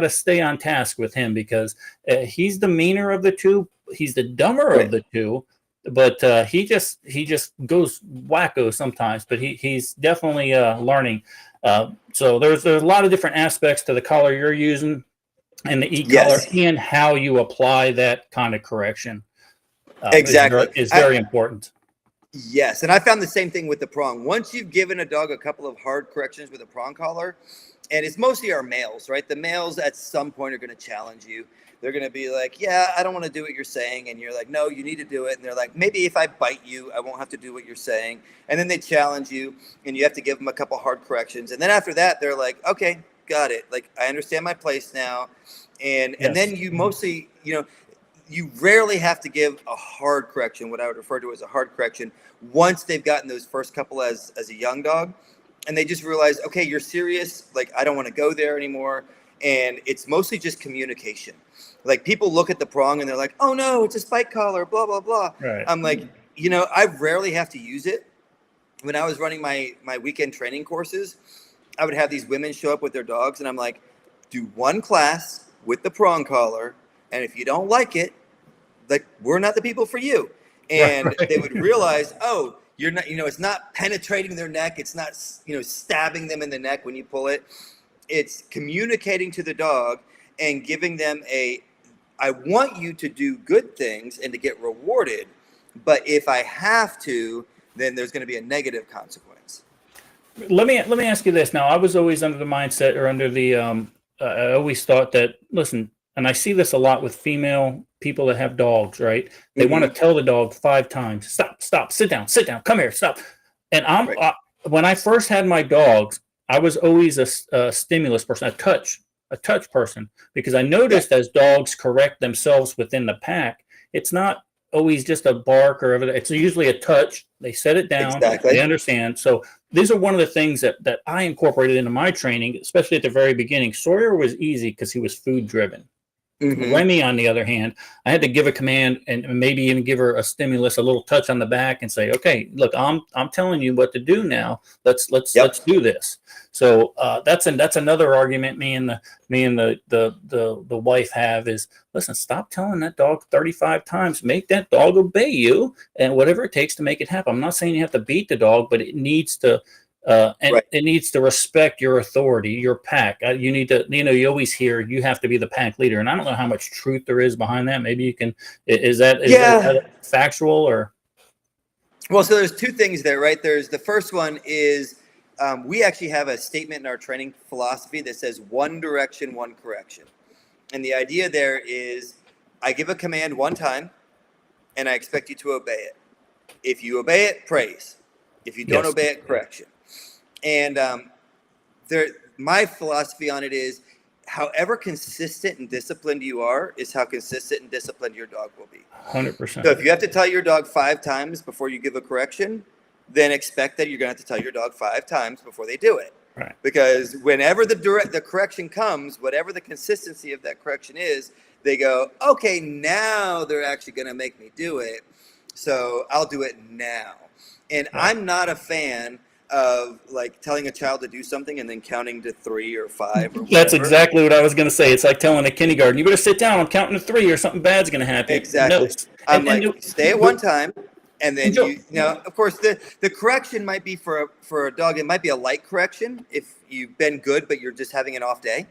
stay on task with him because he's the meaner of the two. He's the dumber of the two, but he just goes wacko sometimes, but he's definitely learning. So there's a lot of different aspects to the collar you're using and the e-collar and how you apply that kind of correction. Exactly. Is very important. Yes. And I found the same thing with the prong. Once you've given a dog a couple of hard corrections with a prong collar, and it's mostly our males, right? The males at some point are going to challenge you. They're going to be like, yeah, I don't want to do what you're saying. And you're like, no, you need to do it. And they're like, maybe if I bite you, I won't have to do what you're saying. And then they challenge you and you have to give them a couple hard corrections. And then after that, they're like, okay, got it. Like, I understand my place now. And then you mostly, you rarely have to give a hard correction, what I would refer to as a hard correction, once they've gotten those first couple as a young dog, and they just realize, okay, you're serious. Like, I don't want to go there anymore. And it's mostly just communication. Like, people look at the prong and they're like, oh no, it's a spike collar, blah, blah, blah. Right. I'm like, I rarely have to use it. When I was running my weekend training courses, I would have these women show up with their dogs, and I'm like, do one class with the prong collar, and if you don't like it, like, we're not the people for you. And right. They would realize, oh, you're not, it's not penetrating their neck. It's not, stabbing them in the neck when you pull it. It's communicating to the dog and giving them I want you to do good things and to get rewarded. But if I have to, then there's going to be a negative consequence. Let me ask you this. Now, I was always under the mindset, or under the, I always thought that, listen, and I see this a lot with female people that have dogs, right? They want to tell the dog 5 times, stop, sit down, come here, stop. And when I first had my dogs, I was always a stimulus person, a touch person, because I noticed as dogs correct themselves within the pack, it's not always just a bark or everything. It's usually a touch. They set it down. Exactly. They understand. So these are one of the things that I incorporated into my training, especially at the very beginning. Sawyer was easy because he was food driven. Remy, on the other hand, I had to give a command and maybe even give her a stimulus, a little touch on the back, and say, "Okay, look, I'm telling you what to do now. Let's do this." So that's another argument me and the wife have is, listen, stop telling that dog 35 times. Make that dog obey you, and whatever it takes to make it happen. I'm not saying you have to beat the dog, but it needs to. It needs to respect your authority, your pack. You need to, you always hear you have to be the pack leader. And I don't know how much truth there is behind that. Maybe you can, is that factual or? Well, so there's 2 things there, right? The first one is we actually have a statement in our training philosophy that says 1 direction, 1 correction. And the idea there is I give a command 1 time and I expect you to obey it. If you obey it, praise. If you don't obey it, correction. And my philosophy on it is, however consistent and disciplined you are is how consistent and disciplined your dog will be. 100%. So if you have to tell your dog 5 times before you give a correction, then expect that you're going to have to tell your dog 5 times before they do it. Right. Because whenever the correction comes, whatever the consistency of that correction is, they go, okay, now they're actually going to make me do it. So I'll do it now. And I'm not a fan of like telling a child to do something and then counting to 3 or 5 or whatever. That's exactly what I was going to say. It's like telling a kindergarten, you better sit down, I'm counting to 3 or something bad's going to happen. Exactly. No. Stay at 1 time. And then of course, the correction might be for a dog. It might be a light correction if you've been good, but you're just having an off day.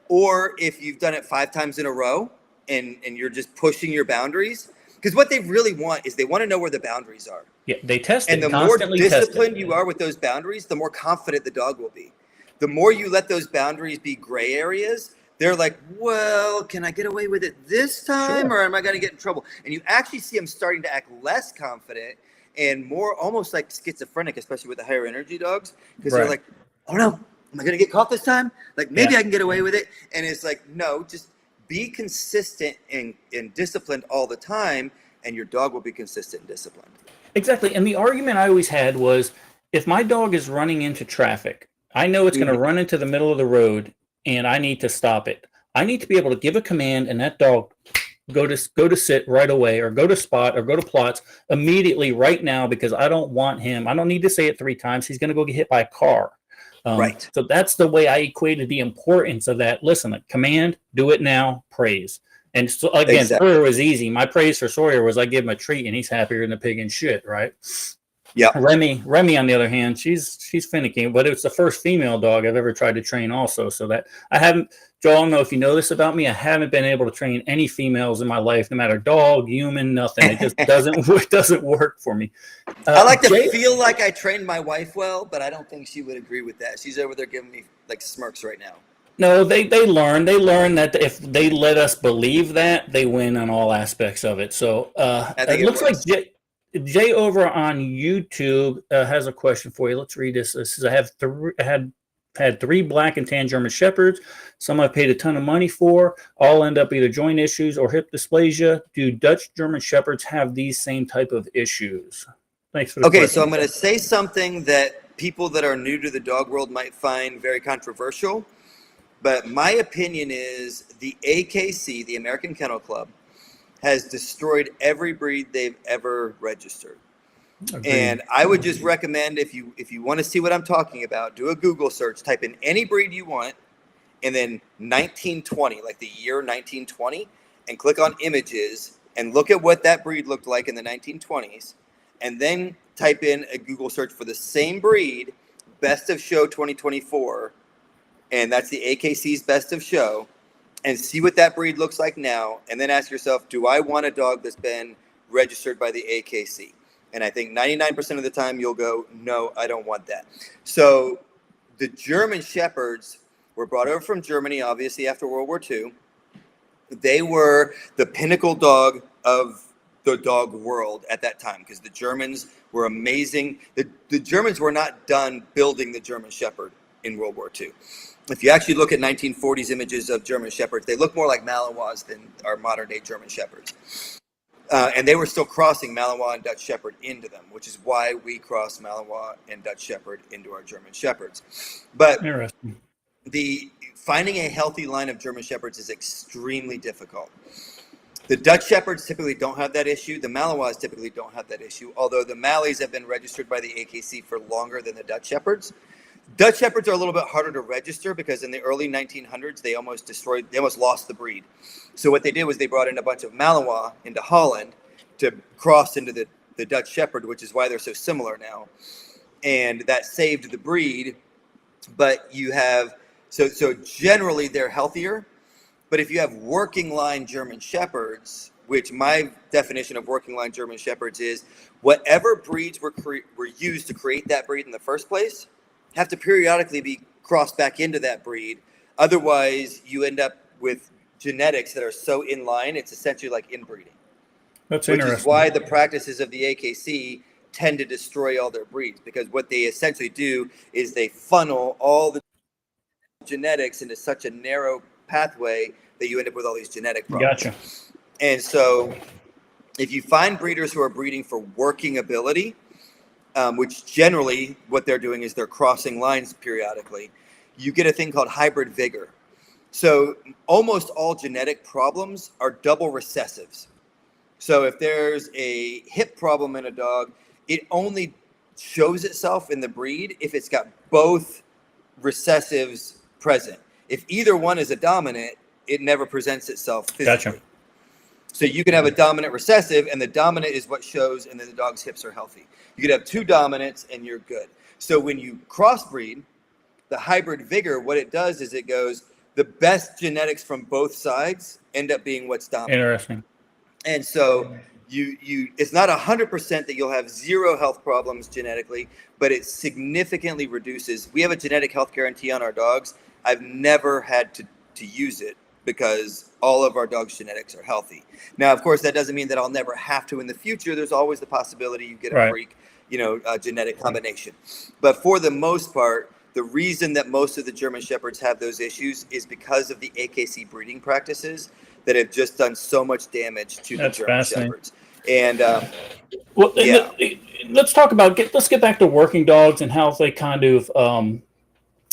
Or if you've done it 5 times in a row and you're just pushing your boundaries. Because what they really want is they want to know where the boundaries are. Yeah, they test it. And the more disciplined you are with those boundaries, the more confident the dog will be. The more you let those boundaries be gray areas, they're like, well, can I get away with it this time or am I going to get in trouble? And you actually see them starting to act less confident and more almost like schizophrenic, especially with the higher energy dogs. Because they're like, oh no, am I going to get caught this time? Like maybe I can get away with it. And it's like, no, just be consistent and disciplined all the time, and your dog will be consistent and disciplined. Exactly. And the argument I always had was, if my dog is running into traffic, I know it's going to run into the middle of the road, and I need to stop it. I need to be able to give a command, and that dog go to sit right away, or go to spot, or go to plots immediately right now, because I don't want him. I don't need to say it 3 times. He's going to go get hit by a car. Right. So that's the way I equated the importance of that. Listen, a command, do it now, praise. And so, again, Sawyer was easy. My praise for Sawyer was I give him a treat and he's happier than a pig in shit, right? Yeah. Remy, on the other hand, she's finicky, but it's the first female dog I've ever tried to train also. So that I haven't, Joel, I don't know if you know this about me, I haven't been able to train any females in my life, no matter dog, human, nothing. It just doesn't work for me. I like to feel like I trained my wife well, but I don't think she would agree with that. She's over there giving me like smirks right now. No, they learn. They learn that if they let us believe that, they win on all aspects of it. So it looks like Jay over on YouTube has a question for you. Let's read this. This is, I had had 3 black and tan German Shepherds. Some I've paid a ton of money for. All end up either joint issues or hip dysplasia. Do Dutch German Shepherds have these same type of issues? Thanks for the Okay, question. so I'm going to say something that people that are new to the dog world might find very controversial. But my opinion is the AKC, the American Kennel Club, has destroyed every breed they've ever registered. Agreed. And I would just recommend, if you want to see what I'm talking about, do a Google search, type in any breed you want, and then 1920, like the year 1920, and click on images and look at what that breed looked like in the 1920s, and then type in a Google search for the same breed, Best of Show 2024, and that's the AKC's Best of Show, and see what that breed looks like now, and then ask yourself, do I want a dog that's been registered by the AKC? And I think 99% of the time you'll go, no, I don't want that. So the German Shepherds were brought over from Germany, obviously, after World War II. They were the pinnacle dog of the dog world at that time because the Germans were amazing. The Germans were not done building the German Shepherd in World War II. If you actually look at 1940s images of German Shepherds, they look more like Malinois than our modern-day German Shepherds. And they were still crossing Malinois and Dutch Shepherd into them, which is why we cross Malinois and Dutch Shepherd into our German Shepherds. But finding a healthy line of German Shepherds is extremely difficult. The Dutch Shepherds typically don't have that issue. The Malinois typically don't have that issue, although the Malleys have been registered by the AKC for longer than the Dutch Shepherds. Dutch Shepherds are a little bit harder to register because in the early 1900s, they almost lost the breed. So what they did was they brought in a bunch of Malinois into Holland to cross into the Dutch Shepherd, which is why they're so similar now. And that saved the breed. But you have, so generally they're healthier. But if you have working line German Shepherds, which my definition of working line German Shepherds is whatever breeds were used to create that breed in the first place, have to periodically be crossed back into that breed. Otherwise, you end up with genetics that are so in line, it's essentially like inbreeding. That's which interesting. Is why the practices of the AKC tend to destroy all their breeds, because what they essentially do is they funnel all the genetics into such a narrow pathway that you end up with all these genetic problems. Gotcha. And so if you find breeders who are breeding for working ability, which generally what they're doing is they're crossing lines periodically, you get a thing called hybrid vigor. So almost all genetic problems are double recessives. So if there's a hip problem in a dog, it only shows itself in the breed if it's got both recessives present. If either one is a dominant, it never presents itself physically. Gotcha. So you can have a dominant recessive, and the dominant is what shows, and then the dog's hips are healthy. You could have two dominants, and you're good. So when you crossbreed, the hybrid vigor, what it does is it goes, the best genetics from both sides end up being what's dominant. Interesting. And so you it's not 100% that you'll have zero health problems genetically, but it significantly reduces. We have a genetic health guarantee on our dogs. I've never had to use it because all of our dogs' genetics are healthy. Now, of course, that doesn't mean that I'll never have to in the future. There's always the possibility you get a freak, genetic combination. But for the most part, the reason that most of the German Shepherds have those issues is because of the AKC breeding practices that have just done so much damage to the German Shepherds. And let's talk about let's get back to working dogs and how they kind of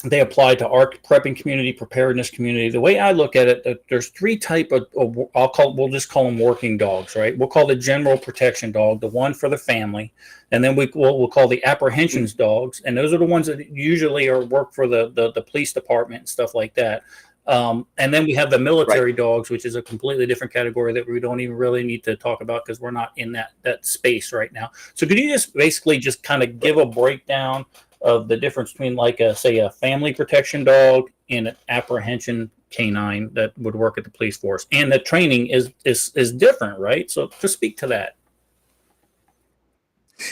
they apply to our prepping community, preparedness community. The way I look at it, there's three type of we'll just call them working dogs, right? We'll call the general protection dog, the one for the family, and then we'll call the apprehensions dogs, and those are the ones that usually work for the police department and stuff like that. And then we have the military dogs, which is a completely different category that we don't even really need to talk about because we're not in that space right now. So could you just basically just kind of give a breakdown of the difference between, like, a family protection dog and an apprehension canine that would work at the police force? And the training is different, right? So just speak to that.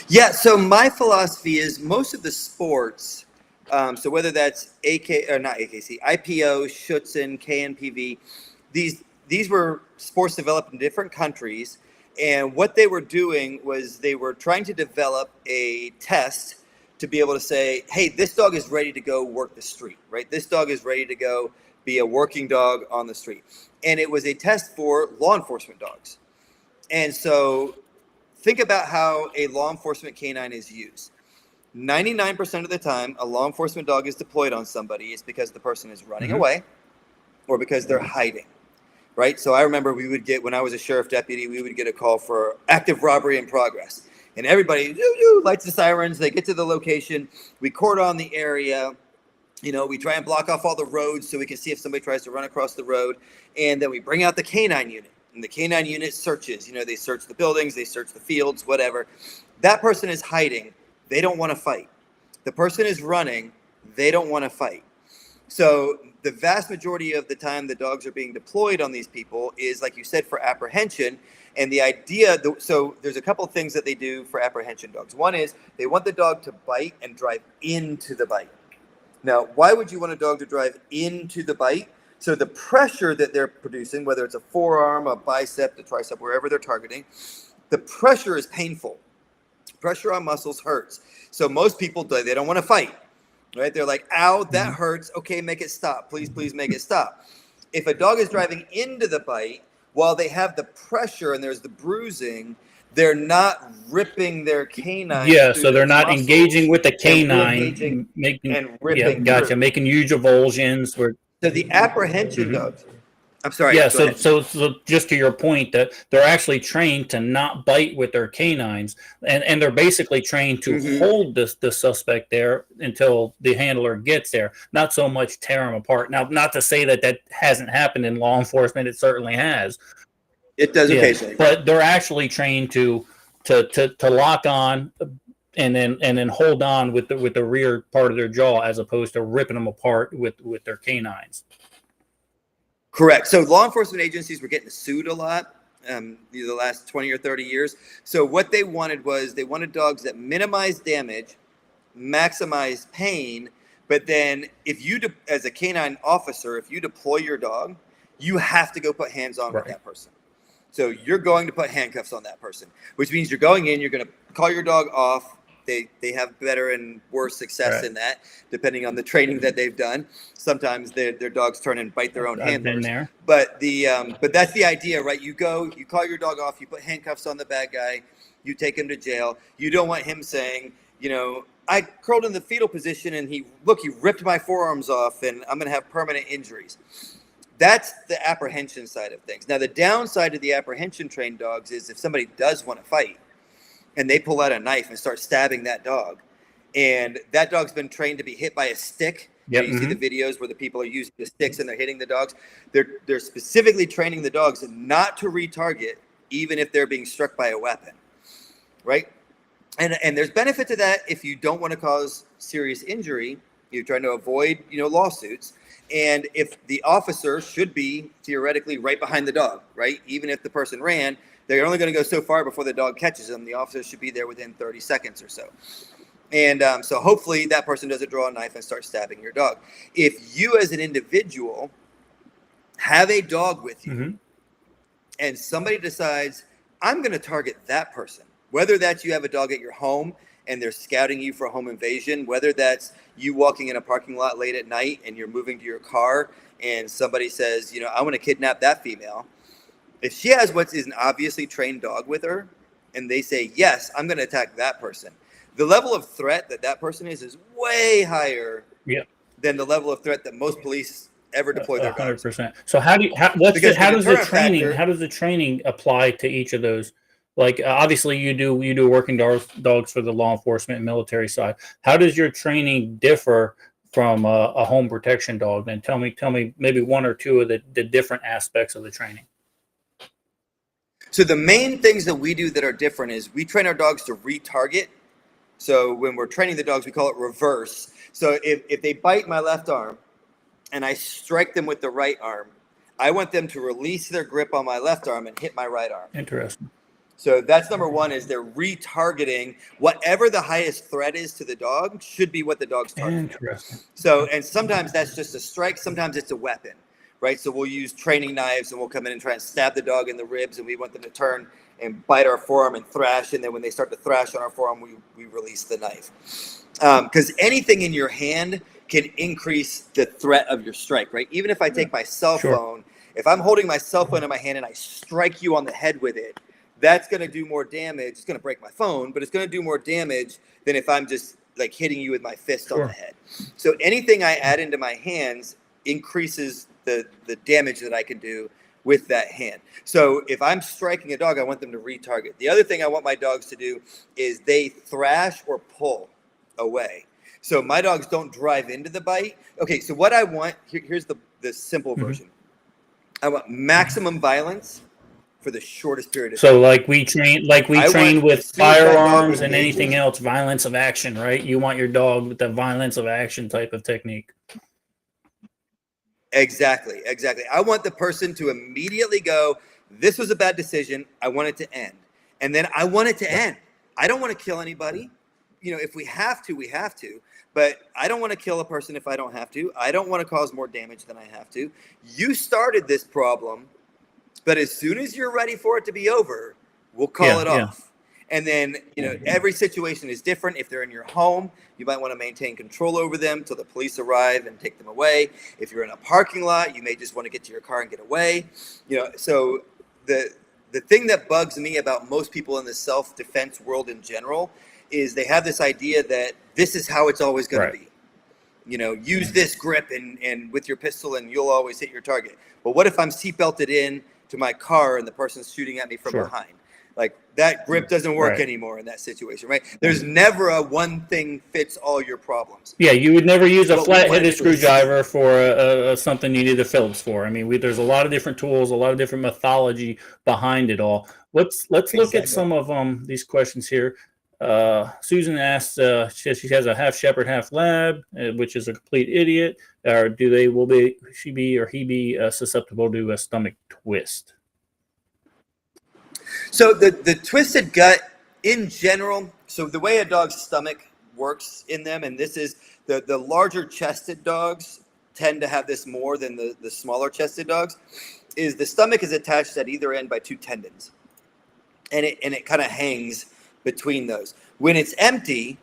Yeah, so my philosophy is most of the sports, so whether that's IPO, Schutzen, KNPV, these were sports developed in different countries. And what they were doing was they were trying to develop a test to be able to say, hey, this dog is ready to go work the street, right? This dog is ready to go be a working dog on the street. And it was a test for law enforcement dogs. And so think about how a law enforcement canine is used. 99% of the time, a law enforcement dog is deployed on somebody is because the person is running away or because they're hiding, right? So I remember we would get, when I was a sheriff deputy, we would get a call for active robbery in progress. And everybody lights the sirens. They get to the location. We cordon the area. You know, we try and block off all the roads so we can see if somebody tries to run across the road. And then we bring out the canine unit. And the canine unit searches. You know, they search the buildings, they search the fields, whatever. That person is hiding. They don't want to fight. The person is running. They don't want to fight. So the vast majority of the time the dogs are being deployed on these people is, like you said, for apprehension. And the idea, so there's a couple of things that they do for apprehension dogs. One is they want the dog to bite and drive into the bite. Now, why would you want a dog to drive into the bite? So the pressure that they're producing, whether it's a forearm, a bicep, a tricep, wherever they're targeting, the pressure is painful. Pressure on muscles hurts. So most people, they don't want to fight, right? They're like, ow, that hurts. Okay, make it stop. Please make it stop. If a dog is driving into the bite, while they have the pressure and there's the bruising, they're not ripping their canine. Yeah, so they're not engaging with the canine, making huge avulsions. So the apprehension dogs. I'm sorry. Yeah, so just to your point, that they're actually trained to not bite with their canines, and they're basically trained to hold the suspect there until the handler gets there, not so much tear them apart. Now, not to say that hasn't happened in law enforcement, it certainly has. It does occasionally. But they're actually trained to lock on and then hold on with the rear part of their jaw, as opposed to ripping them apart with their canines. Correct. So law enforcement agencies were getting sued a lot the last 20 or 30 years. So what they wanted was, they wanted dogs that minimize damage, maximize pain. But then if you, as a canine officer, if you deploy your dog, you have to go put hands on with that person. So you're going to put handcuffs on that person, which means you're going in, you're going to call your dog off. They have better and worse success in that, depending on the training that they've done. Sometimes their dogs turn and bite their own handlers. But that's the idea, right? You call your dog off, you put handcuffs on the bad guy, you take him to jail. You don't want him saying, you know, I curled in the fetal position and he ripped my forearms off and I'm going to have permanent injuries. That's the apprehension side of things. Now, the downside of the apprehension trained dogs is if somebody does want to fight and they pull out a knife and start stabbing that dog, and that dog's been trained to be hit by a stick. Yep. You see the videos where the people are using the sticks and they're hitting the dogs. They're specifically training the dogs not to retarget, even if they're being struck by a weapon, right? And there's benefit to that if you don't want to cause serious injury. You're trying to avoid, lawsuits. And if the officer should be theoretically right behind the dog, right? Even if the person ran, they're only going to go so far before the dog catches them. The officer should be there within 30 seconds or so. And so hopefully that person doesn't draw a knife and start stabbing your dog. If you as an individual have a dog with you and somebody decides, I'm going to target that person, whether that's you have a dog at your home and they're scouting you for a home invasion, whether that's you walking in a parking lot late at night and you're moving to your car and somebody says, I want to kidnap that female. If she has what is an obviously trained dog with her and they say, yes, I'm going to attack that person, the level of threat that person is way higher than the level of threat that most police ever deploy their dogs. 100%. So how does the training apply to each of those? Like, obviously you do working dogs for the law enforcement and military side. How does your training differ from a home protection dog? Then tell me maybe one or two of the different aspects of the training. So the main things that we do that are different is we train our dogs to retarget. So when we're training the dogs, we call it reverse. So if they bite my left arm and I strike them with the right arm, I want them to release their grip on my left arm and hit my right arm. Interesting. So that's number one, is they're retargeting whatever the highest threat is to the dog should be what the dog's targeting. Interesting. So, and sometimes that's just a strike. Sometimes it's a weapon, right? So we'll use training knives and we'll come in and try and stab the dog in the ribs and we want them to turn and bite our forearm and thrash. And then when they start to thrash on our forearm, we release the knife. Because anything in your hand can increase the threat of your strike, right? Even if I take my cell phone, if I'm holding my cell phone in my hand and I strike you on the head with it, that's going to do more damage. It's going to break my phone, but it's going to do more damage than if I'm just like hitting you with my fist on the head. So anything I add into my hands increases the damage that I can do with that hand. So if I'm striking a dog, I want them to retarget. The other thing I want my dogs to do is they thrash or pull away. So my dogs don't drive into the bite. Okay, so what I want, here's the simple version. I want maximum violence for the shortest period of time. So like we train with firearms and anything else, violence of action, right? You want your dog with the violence of action type of technique. Exactly. I want the person to immediately go, this was a bad decision. I want it to end. And then I want it to end. I don't want to kill anybody. If we have to, we have to. But I don't want to kill a person if I don't have to. I don't want to cause more damage than I have to. You started this problem, but as soon as you're ready for it to be over, we'll call it off. And then, every situation is different. If they're in your home, you might want to maintain control over them till the police arrive and take them away. If you're in a parking lot, you may just want to get to your car and get away. So the thing that bugs me about most people in the self-defense world in general is they have this idea that this is how it's always going to be. Use this grip and with your pistol and you'll always hit your target. But what if I'm seatbelted in to my car and the person's shooting at me from behind? Like that grip doesn't work anymore in that situation, right? There's never a one thing fits all your problems. Yeah, you would never use a flat-headed screwdriver for something you need a Phillips for. I mean, there's a lot of different tools, a lot of different mythology behind it all. Let's look at some of these questions here. Susan asks, she has a half shepherd, half lab, which is a complete idiot. Or will she be or he be susceptible to a stomach twist? So the twisted gut in general, so the way a dog's stomach works in them, and this is the larger chested dogs tend to have this more than the smaller chested dogs, is the stomach is attached at either end by two tendons. And it kind of hangs between those. When it's empty,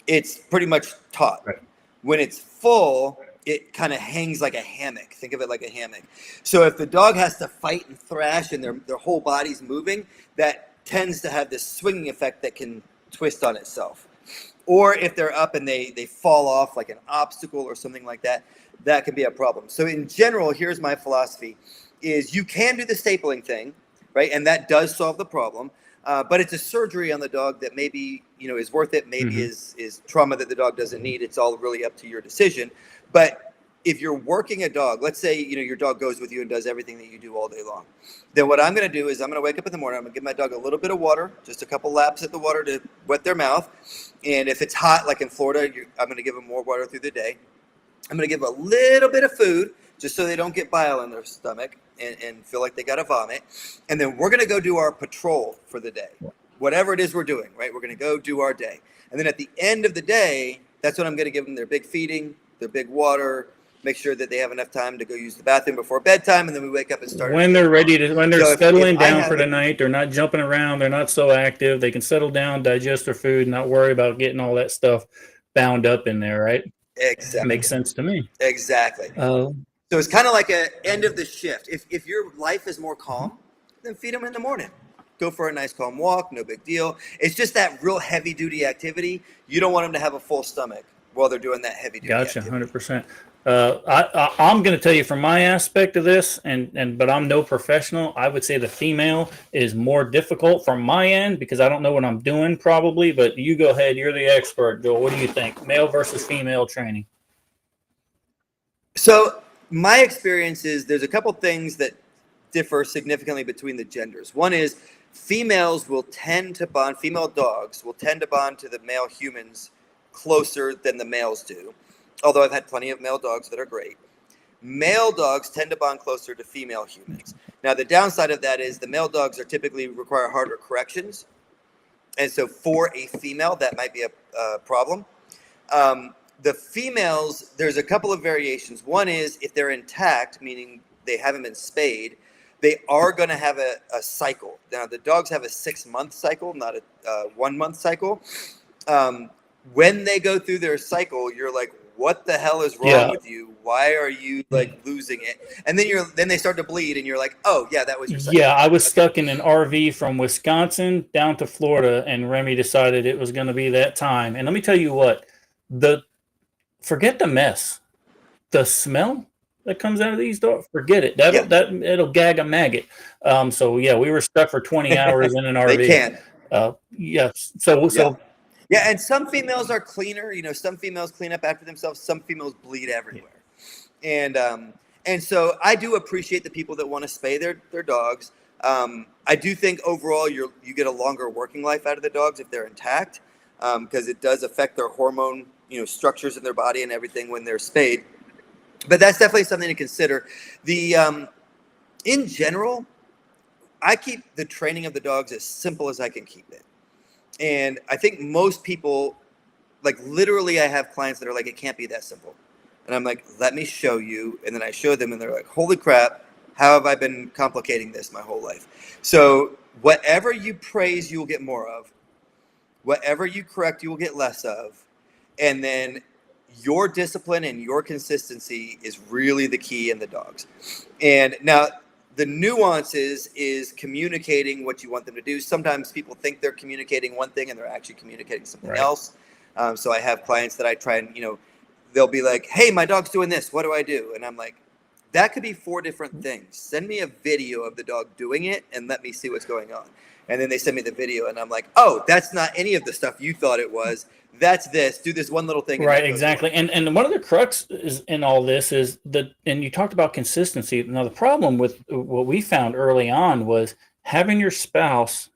it's pretty much taut. Right. When it's full, it kind of hangs like a hammock. Think of it like a hammock. So if the dog has to fight and thrash and their whole body's moving, that tends to have this swinging effect that can twist on itself. Or if they're up and they fall off like an obstacle or something like that, that can be a problem. So in general, here's my philosophy, is you can do the stapling thing, right? And that does solve the problem. But it's a surgery on the dog that maybe, is worth it. Maybe is trauma that the dog doesn't need. It's all really up to your decision. But if you're working a dog, let's say, your dog goes with you and does everything that you do all day long. Then what I'm going to do is I'm going to wake up in the morning. I'm going to give my dog a little bit of water, just a couple laps at the water to wet their mouth. And if it's hot, like in Florida, I'm going to give them more water through the day. I'm going to give a little bit of food just so they don't get bile in their stomach and feel like they got to vomit. And then we're going to go do our patrol for the day. Whatever it is we're doing, right? We're going to go do our day. And then at the end of the day, that's when I'm going to give them their big feeding, their big water, make sure that they have enough time to go use the bathroom before bedtime, and then we wake up and start. When they're settling down for the night, they're not jumping around, they're not so active, they can settle down, digest their food, not worry about getting all that stuff bound up in there, right? Exactly. That makes sense to me. Exactly. So it's kind of like an end of the shift. If your life is more calm, then feed them in the morning. Go for a nice calm walk, no big deal. It's just that real heavy duty activity. You don't want them to have a full stomach while they're doing that heavy duty activity. 100%. I'm going to tell you from my aspect of this, but I'm no professional. I would say the female is more difficult from my end because I don't know what I'm doing probably, but you go ahead. You're the expert, Joel. What do you think? Male versus female training? So my experience is there's a couple things that differ significantly between the genders. One is female dogs will tend to bond to the male humans closer than the males do. Although I've had plenty of male dogs that are great. Male dogs tend to bond closer to female humans. Now, the downside of that is the male dogs typically require harder corrections. And so for a female, that might be a problem. The females, there's a couple of variations. One is if they're intact, meaning they haven't been spayed, they are going to have a cycle. Now, the dogs have a 6-month cycle, not a 1-month cycle. When they go through their cycle, you're like, what the hell is wrong with you? Why are you like losing it? And then they start to bleed, and you're like, oh yeah, that was your cycle. Yeah, I was stuck in an RV from Wisconsin down to Florida, and Remy decided it was going to be that time. And let me tell you what, forget the mess, the smell that comes out of these dogs, forget it. It'll gag a maggot. So yeah, we were stuck for 20 hours in an RV. They can. Yes. So yeah, and some females are cleaner. You know, some females clean up after themselves. Some females bleed everywhere. And so I do appreciate the people that want to spay their dogs. I do think overall you get a longer working life out of the dogs if they're intact, because it does affect their hormone structures in their body and everything when they're spayed. But that's definitely something to consider. In general, I keep the training of the dogs as simple as I can keep it. And I think most people, like literally I have clients that are like, it can't be that simple. And I'm like, let me show you. And then I show them and they're like, holy crap, how have I been complicating this my whole life? So whatever you praise, you will get more of. Whatever you correct, you will get less of. And then your discipline and your consistency is really the key in the dogs. And now the nuances is communicating what you want them to do. Sometimes people think they're communicating one thing and they're actually communicating something else. So I have clients that I try and, they'll be like, hey, my dog's doing this. What do I do? And I'm like, that could be 4 different things. Send me a video of the dog doing it and let me see what's going on. And then they send me the video and I'm like, oh, that's not any of the stuff you thought it was. That's this. Do this one little thing. Right, exactly. And one of the crux is in all this is and you talked about consistency. Now, the problem with what we found early on was having your spouse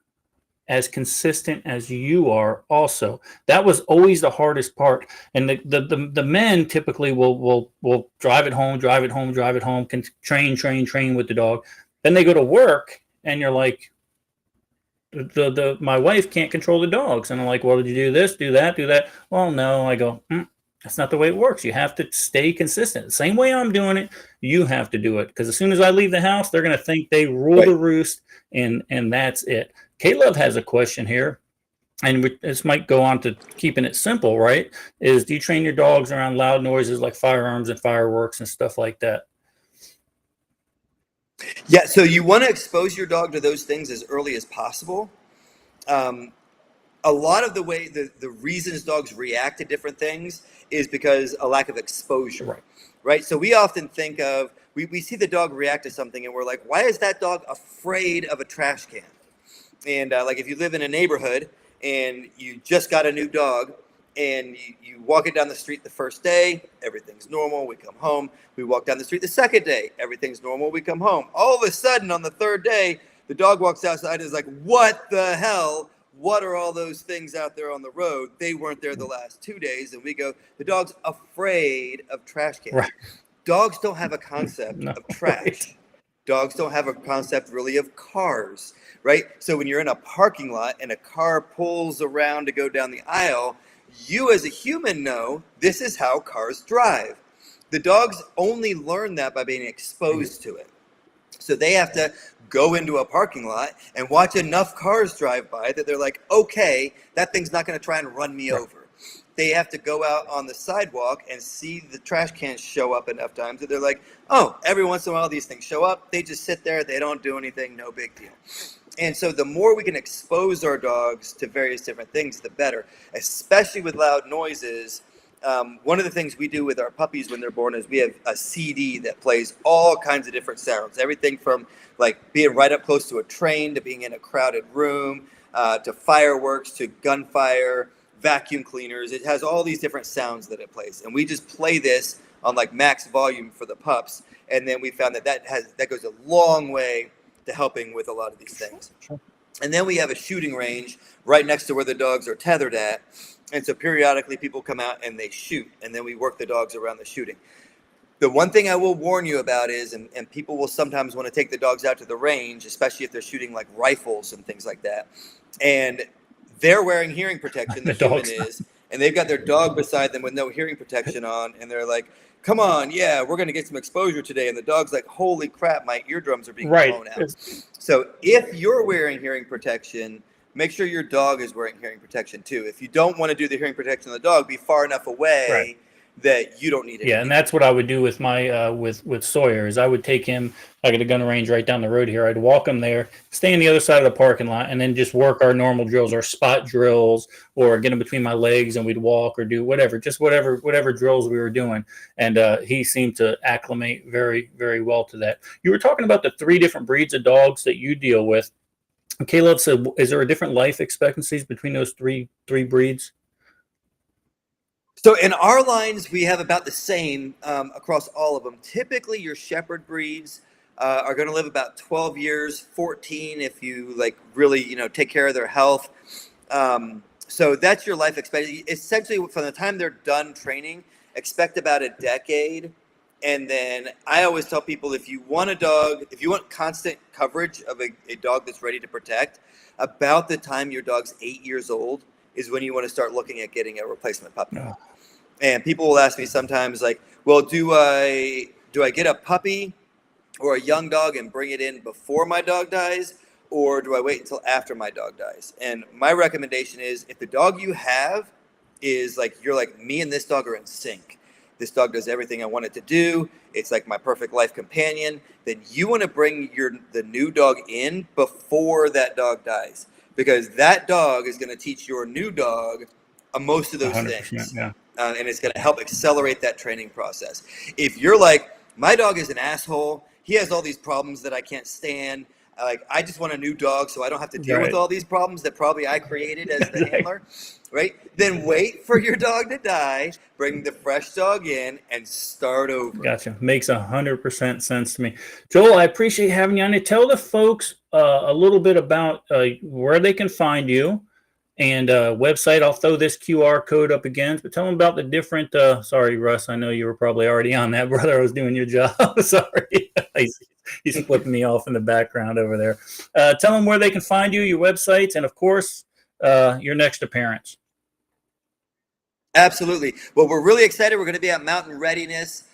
as consistent as you are also. That was always the hardest part. And the men typically will drive it home, can train with the dog. Then they go to work and you're like, my wife can't control the dogs. And I'm like, well, did you do this, do that? Well, no. I go, that's not the way it works. You have to stay consistent. The same way I'm doing it, you have to do it. Because as soon as I leave the house, they're going to think they rule the roost, and that's it. Caleb has a question here, and this might go on to keeping it simple, right? Is, do you train your dogs around loud noises like firearms and fireworks and stuff like that? Yeah, so you want to expose your dog to those things as early as possible. A lot of the way the reasons dogs react to different things is because a lack of exposure, right? So we often think of, we see the dog react to something and we're like, why is that dog afraid of a trash can? And like if you live in a neighborhood and you just got a new dog and you walk it down the street the first day, everything's normal, we come home. We walk down the street the second day, everything's normal, we come home. All of a sudden on the third day, the dog walks outside and is like, what the hell? What are all those things out there on the road? They weren't there the last 2 days. And we go, the dog's afraid of trash cans. Right. Dogs don't have a concept of trash. Right. Dogs don't have a concept really of cars, right? So when you're in a parking lot and a car pulls around to go down the aisle, you as a human know this is how cars drive. The dogs only learn that by being exposed to it. So they have to go into a parking lot and watch enough cars drive by that they're like, okay, that thing's not going to try and run me over. They have to go out on the sidewalk and see the trash cans show up enough times that they're like, oh, every once in a while these things show up. They just sit there. They don't do anything. No big deal. And so the more we can expose our dogs to various different things, the better, especially with loud noises. One of the things we do with our puppies when they're born is we have a CD that plays all kinds of different sounds. Everything from like being right up close to a train to being in a crowded room to fireworks to gunfire, vacuum cleaners. It has all these different sounds that it plays. And we just play this on like max volume for the pups. And then we found that goes a long way to helping with a lot of these things. Sure. And then we have a shooting range right next to where the dogs are tethered at. And so periodically people come out and they shoot, and then we work the dogs around the shooting. The one thing I will warn you about is, and people will sometimes want to take the dogs out to the range, especially if they're shooting like rifles and things like that. And they're wearing hearing protection, the human is, and they've got their dog beside them with no hearing protection on, and they're like, come on, yeah, we're going to get some exposure today. And the dog's like, holy crap, my eardrums are being blown out. So if you're wearing hearing protection, make sure your dog is wearing hearing protection too. If you don't want to do the hearing protection on the dog, be far enough away that you don't need it. Yeah, and that's what I would do with my with Sawyer. Is I would take him. I got a gun range right down the road here. I'd walk him there, stay on the other side of the parking lot, and then just work our normal drills, our spot drills, or get him between my legs, and we'd walk or do whatever, just whatever drills we were doing. And he seemed to acclimate very, very well to that. You were talking about the 3 different breeds of dogs that you deal with. Caleb said, "Is there a different life expectancies between those three breeds?" So in our lines, we have about the same across all of them. Typically, your shepherd breeds are going to live about 12 years, 14 if you really take care of their health. So that's your life expectancy. Essentially, from the time they're done training, expect about a decade. And then I always tell people, if you want a dog, if you want constant coverage of a dog that's ready to protect, about the time your dog's 8 years old is when you want to start looking at getting a replacement puppy. Oh. And people will ask me sometimes, like, well, do I get a puppy or a young dog and bring it in before my dog dies, or do I wait until after my dog dies? And my recommendation is, if the dog you have is you're like, me and this dog are in sync. This dog does everything I want it to do. It's like my perfect life companion. Then you want to bring the new dog in before that dog dies, because that dog is going to teach your new dog most of those things. Yeah. And it's going to help accelerate that training process. If you're like, my dog is an asshole, he has all these problems that I can't stand, I just want a new dog so I don't have to deal with all these problems that probably I created as the handler, right? Then wait for your dog to die, bring the fresh dog in, and start over. Gotcha. Makes 100% sense to me. Joel, I appreciate having you on here. Tell the folks a little bit about where they can find you and website. I'll throw this QR code up again, but tell them about the different, sorry, Russ, I know you were probably already on that, brother. I was doing your job. Sorry. He's flipping me off in the background over there. Tell them where they can find you, your websites, and of course, your next appearance. Absolutely. Well, we're really excited. We're going to be at Mountain Readiness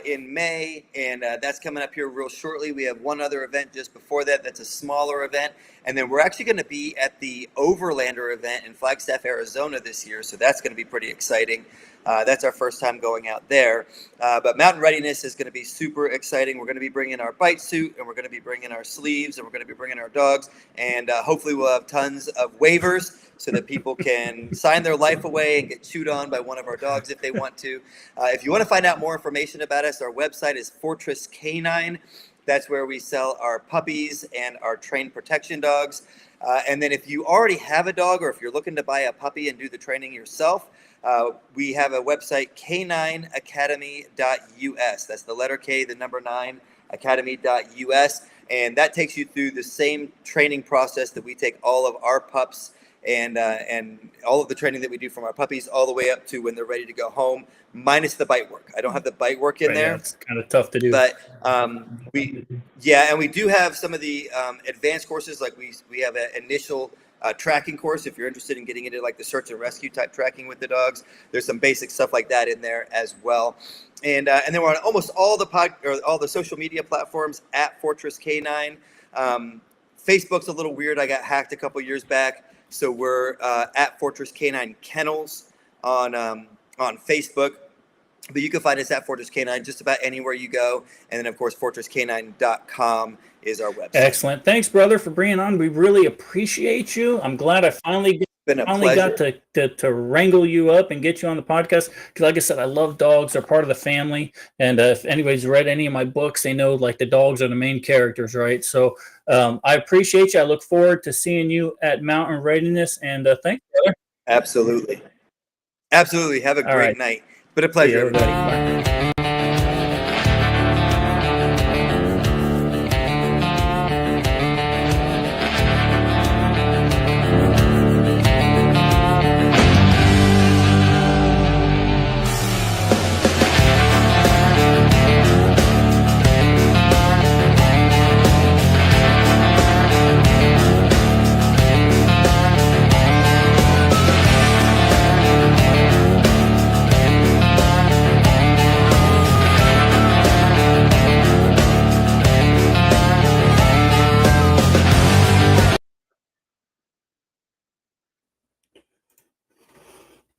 in May, and that's coming up here real shortly. We have one other event just before that. That's a smaller event. And then we're actually going to be at the Overlander event in Flagstaff, Arizona this year. So that's going to be pretty exciting. That's our first time going out there. But Mountain Readiness is going to be super exciting. We're going to be bringing our bite suit, and we're going to be bringing our sleeves, and we're going to be bringing our dogs. And hopefully we'll have tons of waivers so that people can sign their life away and get chewed on by one of our dogs if they want to. If you want to find out more information about us, our website is Fortress Canine. That's where we sell our puppies and our trained protection dogs. And then if you already have a dog, or if you're looking to buy a puppy and do the training yourself, we have a website, k9academy.us. That's the letter K, the number 9, academy.us. And that takes you through the same training process that we take all of our pups and all of the training that we do from our puppies all the way up to when they're ready to go home, minus the bite work. I don't have the bite work in there. It's kind of tough to do. But we do have some of the advanced courses. Like we have an initial tracking course if you're interested in getting into like the search and rescue type tracking with the dogs. There's some basic stuff like that in there as well. And then we're on almost all the social media platforms at Fortress Canine. Facebook's a little weird. I got hacked a couple years back. So we're at Fortress Canine Kennels on Facebook, but you can find us at Fortress Canine just about anywhere you go. And then, of course, fortresscanine.com is our website. Excellent. Thanks, brother, for bringing on. We really appreciate you. I'm glad I finally got to wrangle you up and get you on the podcast. Because like I said, I love dogs. They're part of the family. And if anybody's read any of my books, they know like the dogs are the main characters, right? So I appreciate you. I look forward to seeing you at Mountain Readiness. And thanks, brother. Absolutely. Absolutely. Have a great night. But a pleasure, everybody. Bye.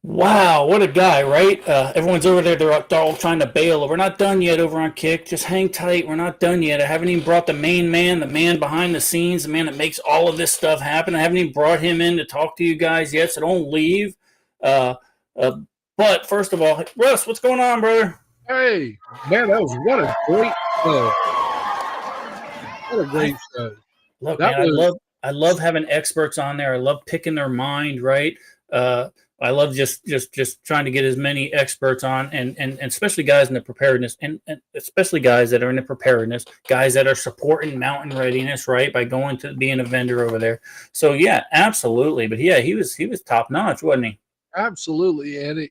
Wow, what a guy, right? Everyone's over there. They're all trying to bail. We're not done yet over on Kick. Just hang tight. We're not done yet. I haven't even brought the main man, the man behind the scenes, the man that makes all of this stuff happen. I haven't even brought him in to talk to you guys yet, so don't leave. Uh, uh, but first of all, Russ, what's going on, brother? Hey, man, what a great show. What a great show. Look, That man, was I love having experts on there. I love picking their mind, right? Uh, I love just trying to get as many experts on, and especially guys in the preparedness, and especially guys that are in the preparedness, guys that are supporting mountain readiness, right, by going to being a vendor over there. So yeah, absolutely. But yeah, he was top notch, wasn't he? absolutely, and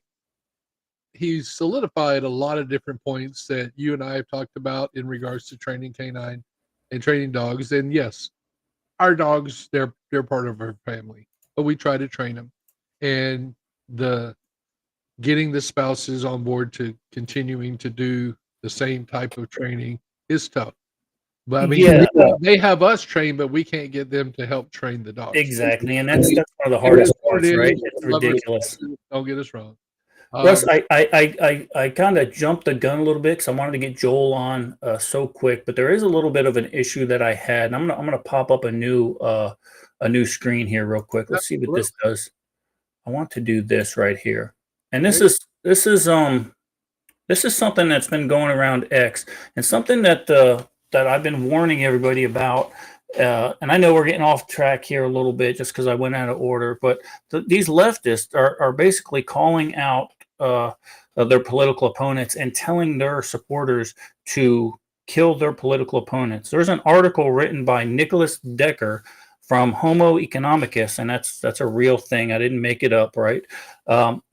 he solidified a lot of different points that you and I have talked about in regards to training canine and training dogs. And yes, our dogs, they're part of our family, but we try to train them. And the getting the spouses on board to continuing to do the same type of training is tough. But I mean, Yeah, they have us trained, but we can't get them to help train the dogs. exactly, and I mean, that's one of the it is hardest what parts, it right? is. It's We love our ridiculous. spouses, don't get us wrong. Russ, Um, I kind of jumped the gun a little bit because I wanted to get Joel on so quick, but there is a little bit of an issue that I had, and I'm gonna pop up a new screen here real quick. Let's see what absolutely. this does. I want to do this right here, and There this is something that's been going around X, and something that I've been warning everybody about. And I know we're getting off track here a little bit just because I went out of order, but these leftists are basically calling out their political opponents and telling their supporters to kill their political opponents. There's an article written by Nicholas Decker from Homo economicus, and that's a real thing. I didn't make it up, right?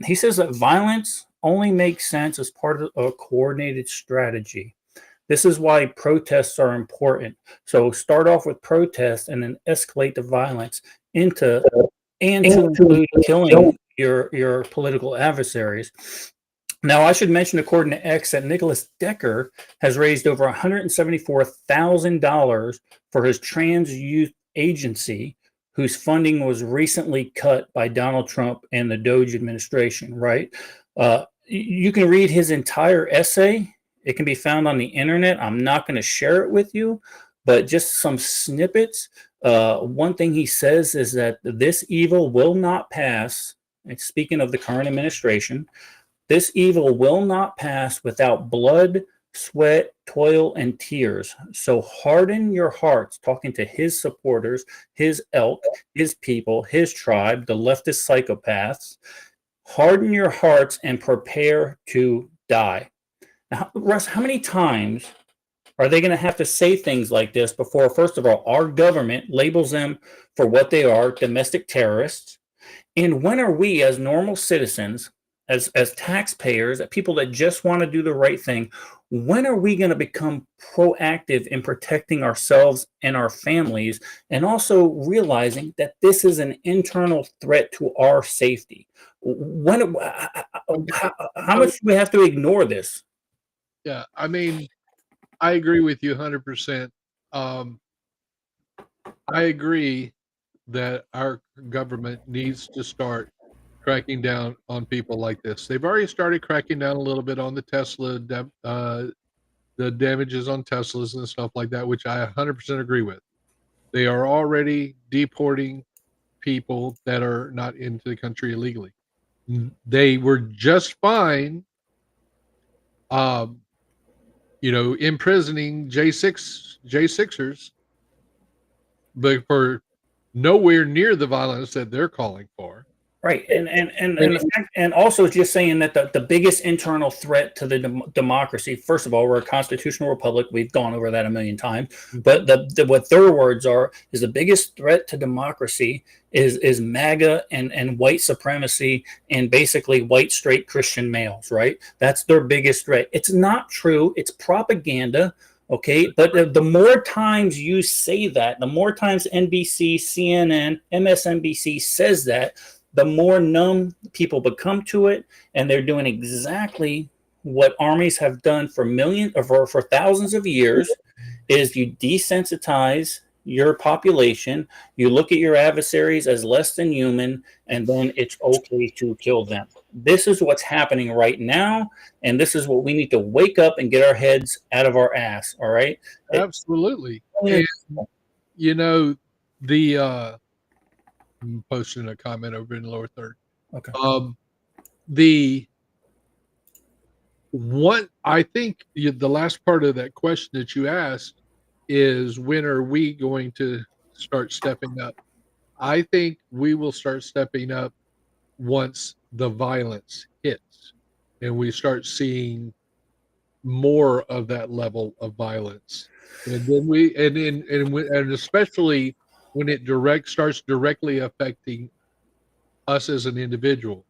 He says that violence only makes sense as part of a coordinated strategy. This is why protests are important. So start off with protests and then escalate the violence into and to include killing your political adversaries. Now, I should mention, according to X, that Nicholas Decker has raised over $174,000 for his trans youth agency, whose funding was recently cut by Donald Trump and the Doge administration, right? You can read his entire essay. It can be found on the internet. I'm not going to share it with you, but just some snippets. One thing he says is that this evil will not pass. And speaking of the current administration, this evil will not pass without blood, sweat, toil, and tears. So harden your hearts, talking to his supporters, his elk, his people, his tribe, the leftist psychopaths. Harden your hearts and prepare to die. Now, Russ, how many times are they going to have to say things like this before, first of all, our government labels them for what they are, domestic terrorists? And when are we, as normal citizens, as taxpayers, as people that just want to do the right thing, when are we going to become proactive in protecting ourselves and our families, and also realizing that this is an internal threat to our safety? When, how much do we have to ignore this? yeah, I mean, I agree with you 100%. Um, I agree that our government needs to start cracking down on people like this. They've already started cracking down a little bit on the the damages on Teslas and stuff like that, which I 100% agree with. They are already deporting people that are not into the country illegally. They were just fine, um, imprisoning J6ers, but for nowhere near the violence that they're calling for. Right, and the fact, and also just saying that the biggest internal threat to the democracy. First of all, we're a constitutional republic. We've gone over that a million times. But what their words are is the biggest threat to democracy is MAGA and white supremacy and basically white straight Christian males. Right, that's their biggest threat. It's not true. It's propaganda. Okay, but the more times you say that, the more times NBC, CNN, MSNBC says that, the more numb people become to it, and they're doing exactly what armies have done for millions or for thousands of years. Is you desensitize your population, you look at your adversaries as less than human, and then it's okay to kill them. This is what's happening right now, and this is what we need to wake up and get our heads out of our ass. All right. Absolutely. And you know, I'm posting a comment over in the lower third. Okay. The one, I think the last part of that question that you asked is, when are we going to start stepping up? I think we will start stepping up once the violence hits and we start seeing more of that level of violence. And then and especially when it starts directly affecting us as an individual.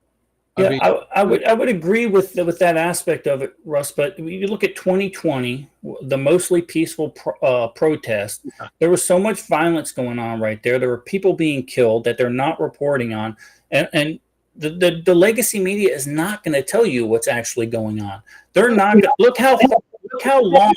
Yeah, I would agree with that aspect of it, Russ. But you look at 2020, the mostly peaceful protest. There was so much violence going on right there. There were people being killed that they're not reporting on, and the legacy media is not going to tell you what's actually going on. They're not. Look how long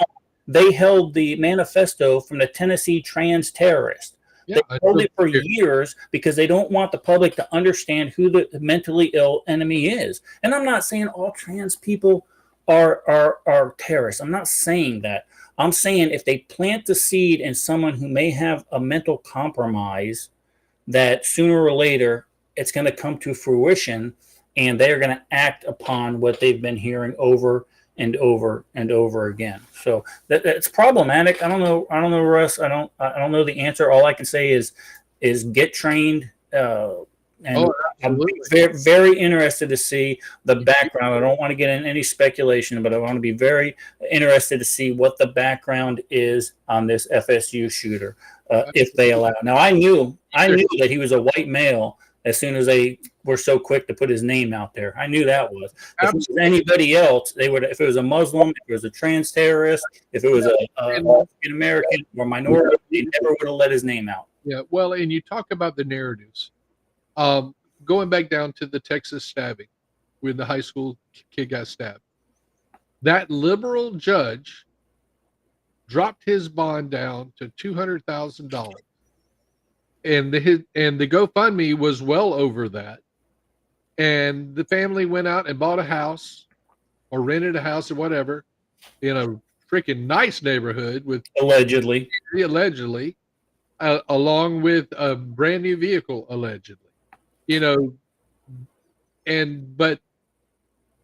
they held the manifesto from the Tennessee trans terrorist. Yeah, they held it for years because they don't want the public to understand who the mentally ill enemy is. And I'm not saying all trans people are terrorists. I'm not saying that. I'm saying if they plant the seed in someone who may have a mental compromise, that sooner or later it's going to come to fruition, and they're going to act upon what they've been hearing over and over and over again. So that's problematic. I don't know, Russ. I don't know the answer. All I can say is get trained. And I'm very, very interested to see the background. I don't want to get in any speculation, but I want to be very interested to see what the background is on this FSU shooter, if they allow. Now, I knew that he was a white male as soon as they were so quick to put his name out there. I knew that was. If it was anybody else, they would. If it was a Muslim, if it was a trans terrorist, if it was a African American or minority, they never would have let his name out. Yeah, well, and you talk about the narratives. Going back down to the Texas stabbing, when the high school kid got stabbed, that liberal judge dropped his bond down to $200,000. And the GoFundMe was well over that. And the family went out and bought a house or rented a house or whatever in a freaking nice neighborhood with allegedly, along with a brand new vehicle, allegedly. But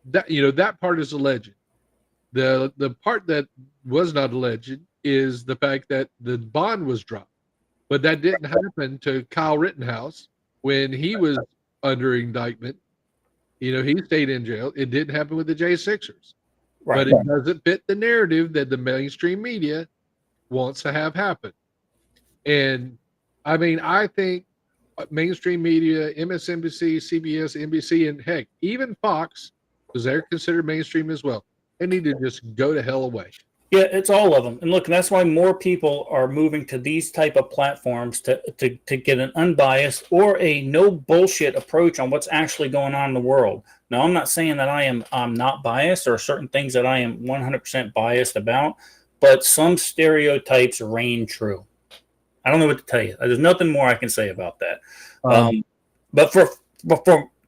that part is alleged. The part that was not alleged is the fact that the bond was dropped. But that didn't happen to Kyle Rittenhouse when he was under indictment. He stayed in jail. It didn't happen with the J6ers. Right. But it doesn't fit the narrative that the mainstream media wants to have happen. And I mean, I think mainstream media, MSNBC, CBS, NBC, and heck, even Fox, because they're considered mainstream as well, they need to just go to hell away. Yeah, it's all of them. And look, that's why more people are moving to these type of platforms to get an unbiased or a no bullshit approach on what's actually going on in the world. Now, I'm not saying that I'm not biased, or certain things that I am 100% biased about, but some stereotypes reign true. I don't know what to tell you. There's nothing more I can say about that. But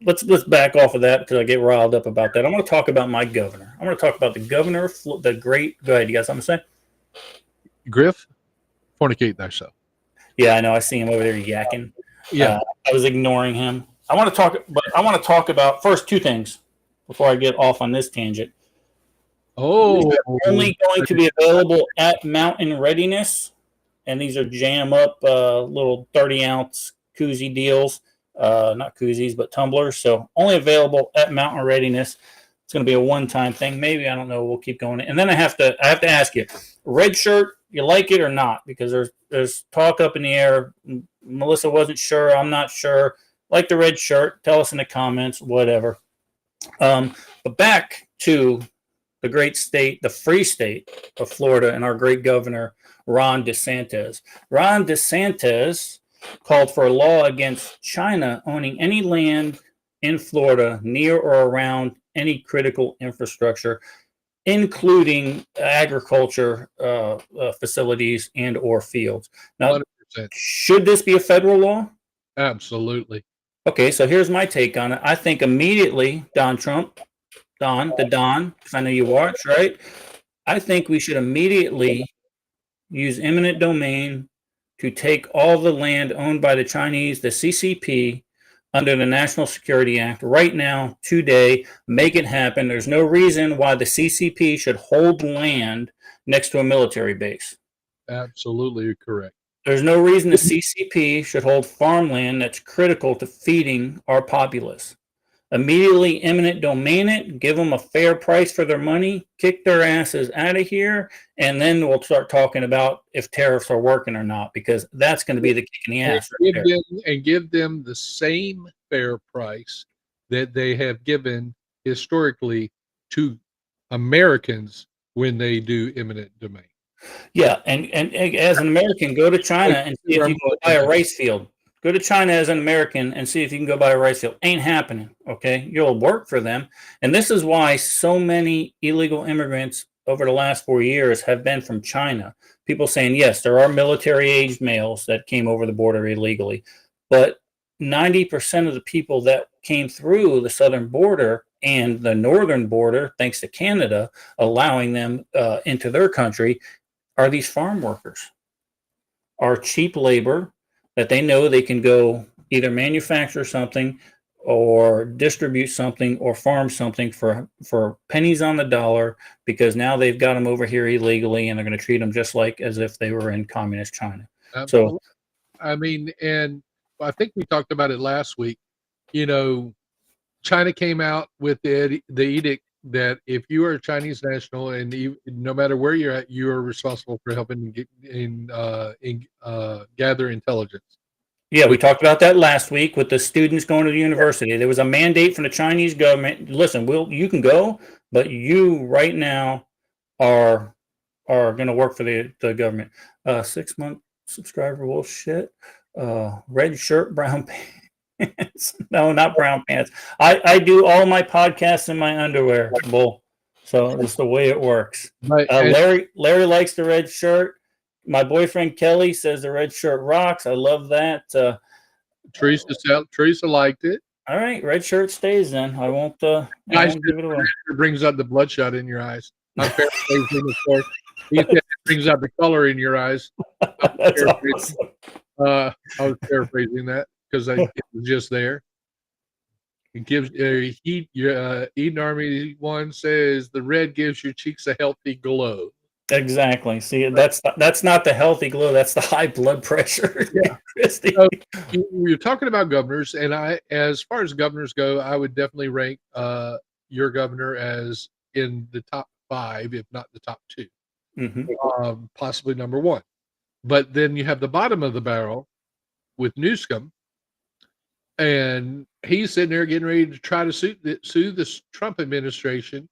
let's back off of that because I get riled up about that. I want to talk about my governor. I want to talk about the governor of the great. Go ahead. You got something to say? Griff, fornicate thyself. Yeah, I know. I see him over there yakking. Yeah, I was ignoring him. I want to talk about first two things before I get off on this tangent. Oh, only going to be available at Mountain Readiness, and these are jam up little 30-ounce koozie deals. Not koozies, but tumblers. So only available at Mountain Readiness. It's going to be a one-time thing. Maybe, I don't know. We'll keep going. And then I have to ask you, red shirt, you like it or not? Because there's talk up in the air. Melissa wasn't sure. I'm not sure. Like the red shirt. Tell us in the comments, whatever. But back to the great state, the free state of Florida, and our great governor, Ron DeSantis. Ron DeSantis called for a law against China owning any land in Florida near or around any critical infrastructure, including agriculture facilities and or fields. Now, Should this be a federal law? Absolutely. Okay, so here's my take on it. I think immediately, Don Trump, Don, because I know you watch, right? I think we should immediately use eminent domain to take all the land owned by the Chinese, the CCP, under the National Security Act right now, today, make it happen. There's no reason why the CCP should hold land next to a military base. Absolutely correct. There's no reason the CCP should hold farmland that's critical to feeding our populace. Immediately eminent domain it, give them a fair price for their money, kick their asses out of here, and then we'll start talking about if tariffs are working or not, because that's going to be the kick in the ass. Give them the same fair price that they have given historically to Americans when they do eminent domain. Yeah, and as an American, go to China and see if you can buy a rice field. Go to China as an American and see if you can go buy a rice field. Ain't happening, okay? You'll work for them. And this is why so many illegal immigrants over the last 4 years have been from China. People saying, yes, there are military-aged males that came over the border illegally, but 90% of the people that came through the southern border and the northern border, thanks to Canada, allowing them into their country, are these farm workers, are cheap labor that they know they can go either manufacture something or distribute something or farm something for pennies on the dollar, because now they've got them over here illegally and they're going to treat them just like as if they were in communist China. So, I mean, and I think we talked about it last week. You know, China came out with the edict that if you are a Chinese national and no matter where you're at, you are responsible for helping gather intelligence. Yeah, we talked about that last week with the students going to the university. There was a mandate from the Chinese government. Listen, you can go, but you right now are going to work for the government. 6-month subscriber bullshit. Red shirt, brown pants. No, not brown pants. I do all my podcasts in my underwear, bull. So that's the way it works. Larry likes the red shirt. My boyfriend Kelly says the red shirt rocks. I love that. Teresa liked it. All right, red shirt stays then. I won't give it away. It brings out the bloodshot in your eyes. I'm paraphrasing, of course. He said it brings out the color in your eyes. That's awesome. I was paraphrasing that because it was just there. It gives Eden Army 1 says the red gives your cheeks a healthy glow. Exactly. See, that's not the healthy glow. That's the high blood pressure. Yeah. So, you're talking about governors, and as far as governors go, I would definitely rank your governor as in the top 5, if not the top 2, possibly number 1. But then you have the bottom of the barrel with Newsom, and he's sitting there getting ready to try to sue this Trump administration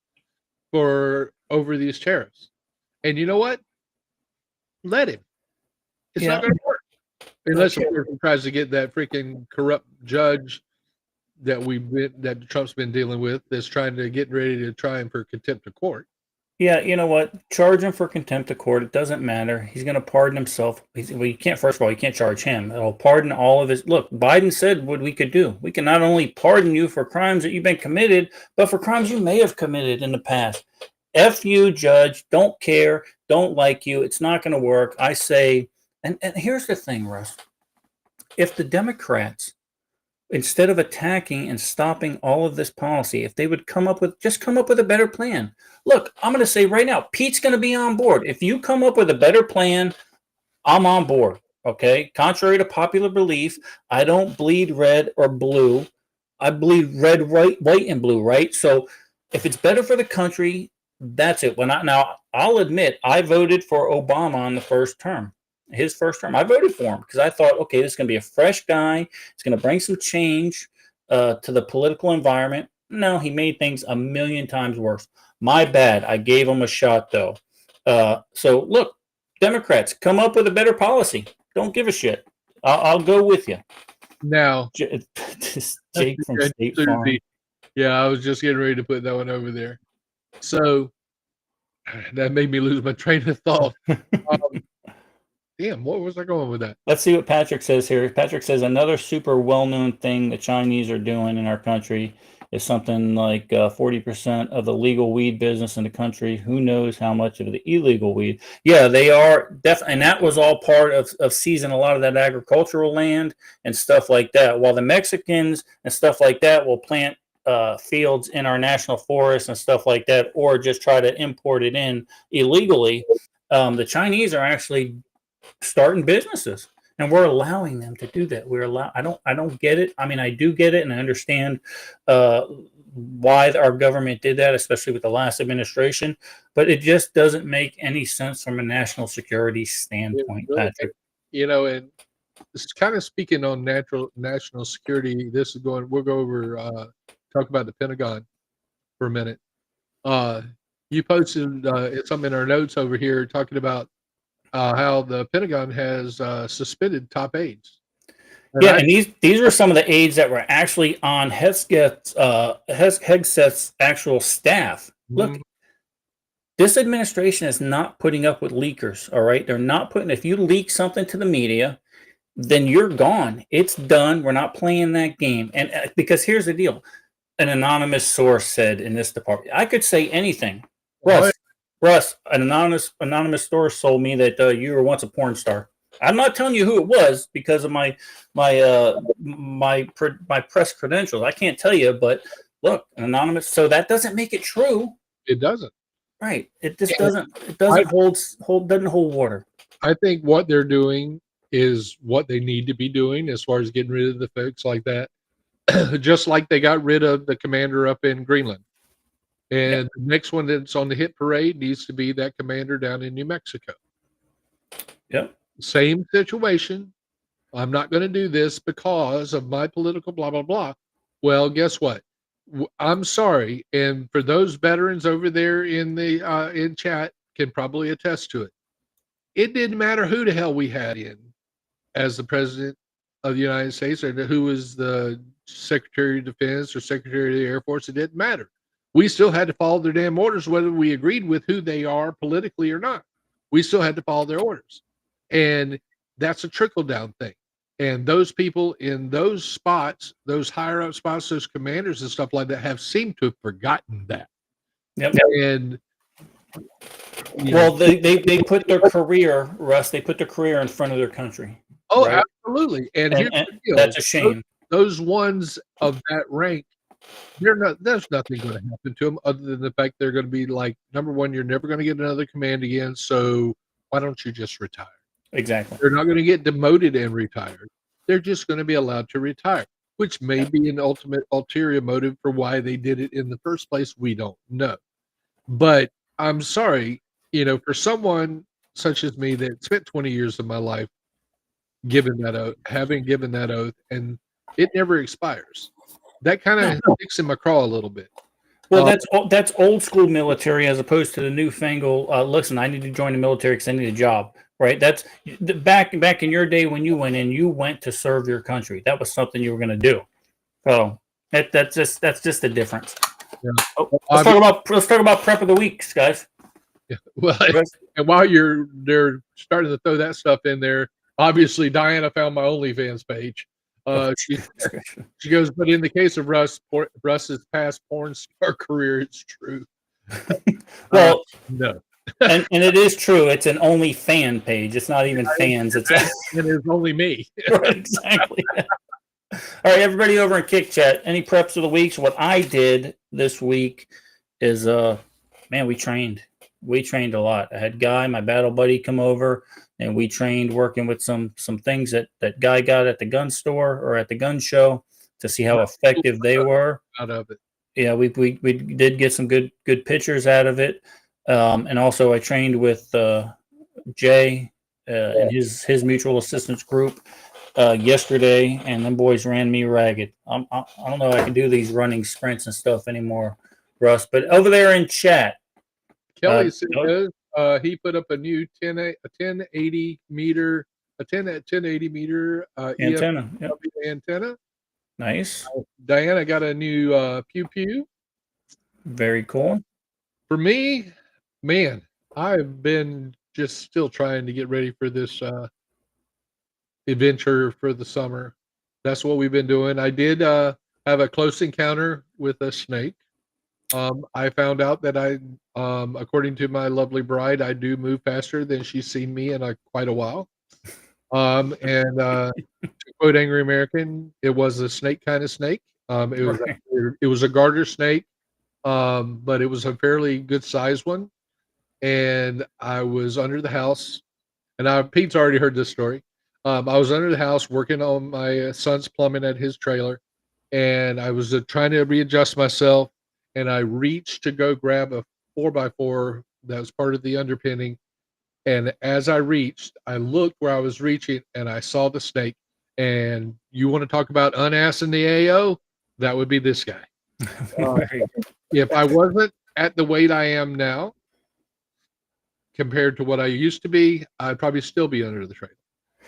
over these tariffs. And you know what? Let him. It's not going to work unless he tries to get that freaking corrupt judge that Trump's been dealing with, that's trying to get ready to try him for contempt of court. Yeah, you know what? Charge him for contempt of court. It doesn't matter. He's going to pardon himself. You can't. First of all, you can't charge him. It'll pardon all of his. Look, Biden said what we could do. We can not only pardon you for crimes that you've been committed, but for crimes you may have committed in the past. F you, judge. Don't care. Don't like you. It's not going to work. I say, and here's the thing, Russ. If the Democrats, instead of attacking and stopping all of this policy, if they would come up with a better plan. Look, I'm going to say right now, Pete's going to be on board. If you come up with a better plan, I'm on board. Okay. Contrary to popular belief, I don't bleed red or blue. I bleed red, white, and blue. Right. So if it's better for the country, that's it. Now, I'll admit I voted for Obama on the first term. His first term, I voted for him because I thought, okay, this is going to be a fresh guy. It's going to bring some change to the political environment. No, he made things a million times worse. My bad. I gave him a shot, though. So, look, Democrats, come up with a better policy. Don't give a shit. I'll go with you. Now, Jake from State Farm. Yeah, I was just getting ready to put that one over there. So, that made me lose my train of thought. Damn, what was I going with that? Let's see what Patrick says here. Patrick says another super well-known thing the Chinese are doing in our country is something like 40% of the legal weed business in the country. Who knows how much of the illegal weed? Yeah, they are definitely, and that was all part of seizing a lot of that agricultural land and stuff like that. While the Mexicans and stuff like that will plant fields in our national forests and stuff like that, or just try to import it in illegally, the Chinese are actually starting businesses, and we're allowing them to do that. I don't get it. I mean, I do get it, and I understand why our government did that, especially with the last administration, but it just doesn't make any sense from a national security standpoint, Really, Patrick. and it's kind of speaking on national security. This is going. We'll go over talk about the Pentagon for a minute. You posted something in our notes over here talking about how the Pentagon has suspended top aides. Yeah, and these are some of the aides that were actually on Hegseth's actual staff. Look, this administration is not putting up with leakers. All right, they're not putting. If you leak something to the media, then you're gone. It's done. We're not playing that game. And because here's the deal: an anonymous source said in this department, I could say anything. Russ, an anonymous source told me that you were once a porn star. I'm not telling you who it was because of my press credentials. I can't tell you, but look, an anonymous. So that doesn't make it true. It doesn't. Right. It just doesn't. It doesn't doesn't hold water. I think what they're doing is what they need to be doing as far as getting rid of the folks like that. Just like they got rid of the commander up in Greenland. And the next one that's on the hit parade needs to be that commander down in New Mexico. Yep. Same situation. I'm not going to do this because of my political blah, blah, blah. Well, guess what? I'm sorry. And for those veterans over there in the in chat can probably attest to it. It didn't matter who the hell we had in as the president of the United States or who was the Secretary of Defense or Secretary of the Air Force. It didn't matter. We still had to follow their damn orders, whether we agreed with who they are politically or not. We still had to follow their orders. And that's a trickle down thing. And those people in those spots, those higher up spots, those commanders and stuff like that have seemed to have forgotten that. Yep. And well, they put their career, Russ, they put their career in front of their country. Oh, right? Absolutely. And here's the deal. That's a shame. Those ones of that rank, there's nothing going to happen to them other than the fact they're going to be like, number one, you're never going to get another command again. So why don't you just retire? Exactly. They're not going to get demoted and retired. They're just going to be allowed to retire, which may be an ulterior motive for why they did it in the first place. We don't know. But I'm sorry, for someone such as me that spent 20 years of my life having given that oath, and it never expires. That kind of sticks in my craw a little bit. Well, that's old school military as opposed to the newfangled. Listen, I need to join the military because I need a job. Right? That's back in your day when you went in. You went to serve your country. That was something you were going to do. So that's just the difference. Yeah. Let's talk about prep of the weeks, guys. Yeah. Well, and while they're starting to throw that stuff in there, obviously Diana found my OnlyFans page. She goes, but in the case of Russ's past porn star career, it's true. Well, no. and it is true. It's an only fan page. It's not even fans. It is only me. Right, exactly. All right, everybody over in Kick Chat. Any preps of the weeks? What I did this week is, man, we trained. We trained a lot. I had Guy, my battle buddy, come over, and we trained working with some things that Guy got at the gun store or at the gun show to see how effective they were. Out of it. Yeah, we did get some good pictures out of it. And also I trained with Jay and his mutual assistance group yesterday, and them boys ran me ragged. I don't know if I can do these running sprints and stuff anymore, Russ. But over there in chat, Kelly says he put up a new 1080 meter antenna. Yep. Antenna. Nice. Diana got a new pew pew. Very cool. For me, man, I've been just still trying to get ready for this adventure for the summer. That's what we've been doing. I did have a close encounter with a snake. I found out that according to my lovely bride, I do move faster than she's seen me in quite a while. And to quote Angry American, it was a snake kind of snake. It was a garter snake, but it was a fairly good sized one. And I was under the house, and Pete's already heard this story. I was under the house working on my son's plumbing at his trailer, and I was trying to readjust myself, and I reached to go grab a 4x4 that was part of the underpinning. And as I reached, I looked where I was reaching, and I saw the snake. And you want to talk about unassing the AO? That would be this guy. If I wasn't at the weight I am now, compared to what I used to be, I'd probably still be under the trailer.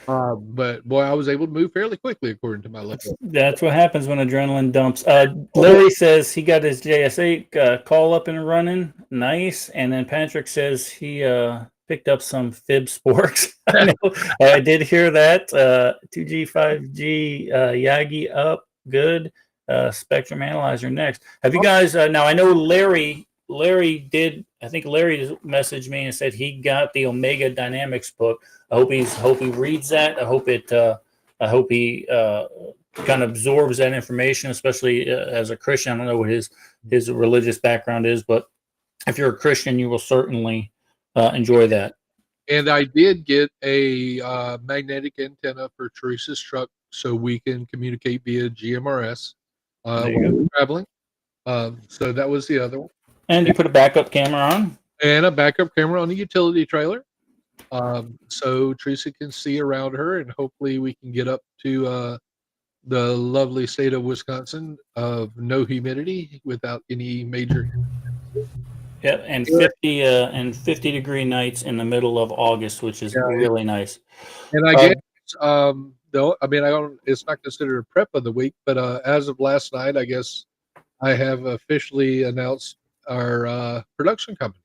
But boy, I was able to move fairly quickly, according to my level. That's what happens when adrenaline dumps. Larry says he got his JS8 call up and running. Nice. And then Patrick says he picked up some fib sporks. I did hear that. 2G, 5G, Yagi up. Good. Spectrum Analyzer next. Have you guys, now I know Larry did, I think Larry messaged me and said he got the Omega Dynamics book. I hope he reads that. I hope he kind of absorbs that information, especially as a Christian. I don't know what his religious background is, but if you're a Christian, you will certainly enjoy that. And I did get a magnetic antenna for Teresa's truck so we can communicate via GMRS while we're traveling. So that was the other one. And you put a backup camera on? And a backup camera on the utility trailer. So Teresa can see around her, and hopefully we can get up to the lovely state of Wisconsin of no humidity without any major. Yeah, and 50 degree nights in the middle of August, which is really nice. And I guess though, I mean, it's not considered a prep of the week, but as of last night, I guess I have officially announced our production company.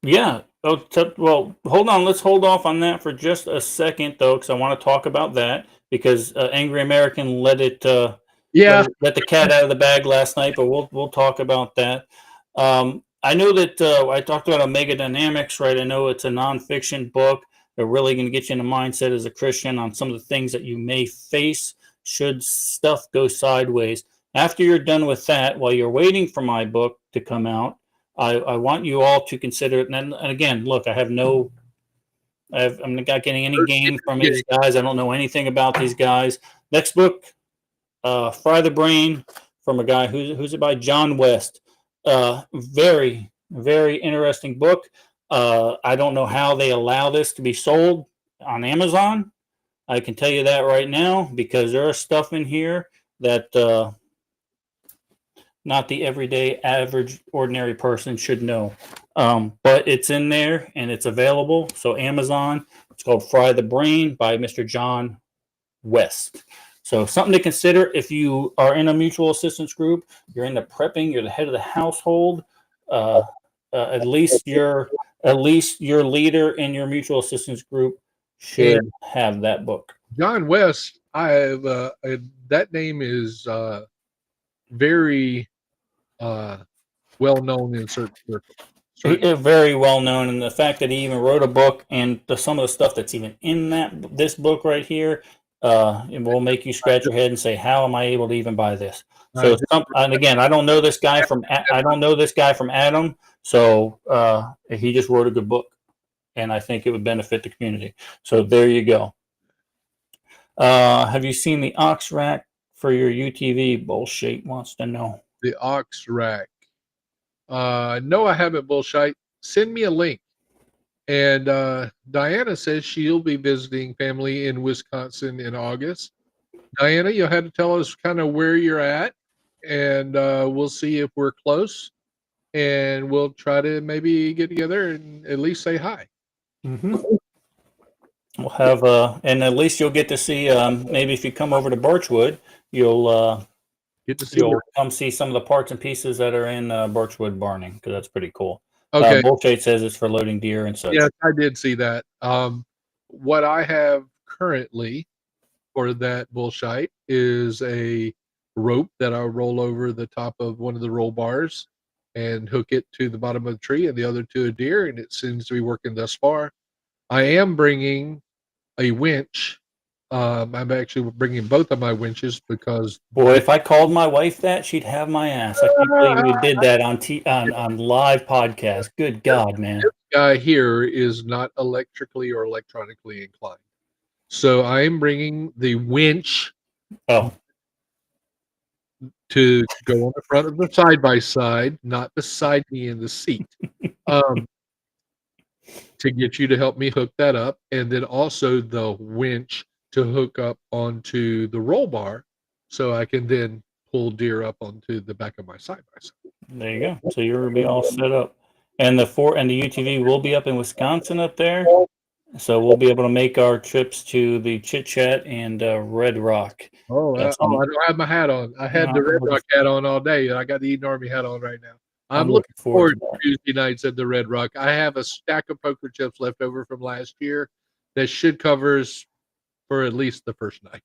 Yeah. Oh, well, hold on. Let's hold off on that for just a second, though, because I want to talk about that. Because Angry American let the cat out of the bag last night, but we'll talk about that. I know that I talked about Omega Dynamics, right? I know it's a nonfiction book. They're really going to get you in a mindset as a Christian on some of the things that you may face should stuff go sideways. After you're done with that, while you're waiting for my book to come out, I want you all to consider it. And again, look, I'm not getting any gain from these guys. I don't know anything about these guys. Next book, Fry the Brain, from a guy who's it by John West. Very, very interesting book. I don't know how they allow this to be sold on Amazon. I can tell you that right now, because there is stuff in here that not the everyday, average, ordinary person should know. But it's in there and it's available. So Amazon, it's called Fry the Brain by Mr. John West. So something to consider if you are in a mutual assistance group, you're into prepping, you're the head of the household. At least your leader in your mutual assistance group should have that book. John West, I have that name is very well known in certain circles. Very well known, and the fact that he even wrote a book and some of the stuff that's even in this book right here, it will make you scratch your head and say, "How am I able to even buy this?" So, and again, I don't know this guy from Adam, so he just wrote a good book, and I think it would benefit the community. So there you go. Have you seen the Ox Rack for your UTV? Bullshit wants to know. The Ox Rack. No, I haven't, Bullshite. Send me a link. And Diana says she'll be visiting family in Wisconsin in August. Diana, you'll have to tell us kind of where you're at, and we'll see if we're close, and we'll try to maybe get together and at least say hi. Mm-hmm. We'll have, and at least you'll get to see, maybe if you come over to Birchwood, you'll get to see. You'll come see some of the parts and pieces that are in Birchwood Barning, because that's pretty cool. Okay. Bullshit says it's for loading deer and such. Yes, I did see that. What I have currently for that bullshite is a rope that I'll roll over the top of one of the roll bars and hook it to the bottom of the tree and the other to a deer, and it seems to be working thus far. I am bringing a winch. I'm actually bringing both of my winches because Boy, if I called my wife that, she'd have my ass. I can't believe we did that on live podcast. Good God, man. this guy here is not electrically or electronically inclined. So I am bringing the winch Oh, to go on the front of the side by side, not beside me in the seat, to get you to help me hook that up, and then also the winch to hook up onto the roll bar, so I can then pull deer up onto the back of my side by side. there you go. So you're gonna be all set up, and the UTV will be up in Wisconsin up there. So we'll be able to make our trips to the Chit Chat and Red Rock. I don't have my hat on. I had No, the Red Rock hat on all day. I got the Eden Army hat on right now. I'm looking forward to that. Tuesday nights at the Red Rock. I have a stack of poker chips left over from last year that should cover us for at least the first night.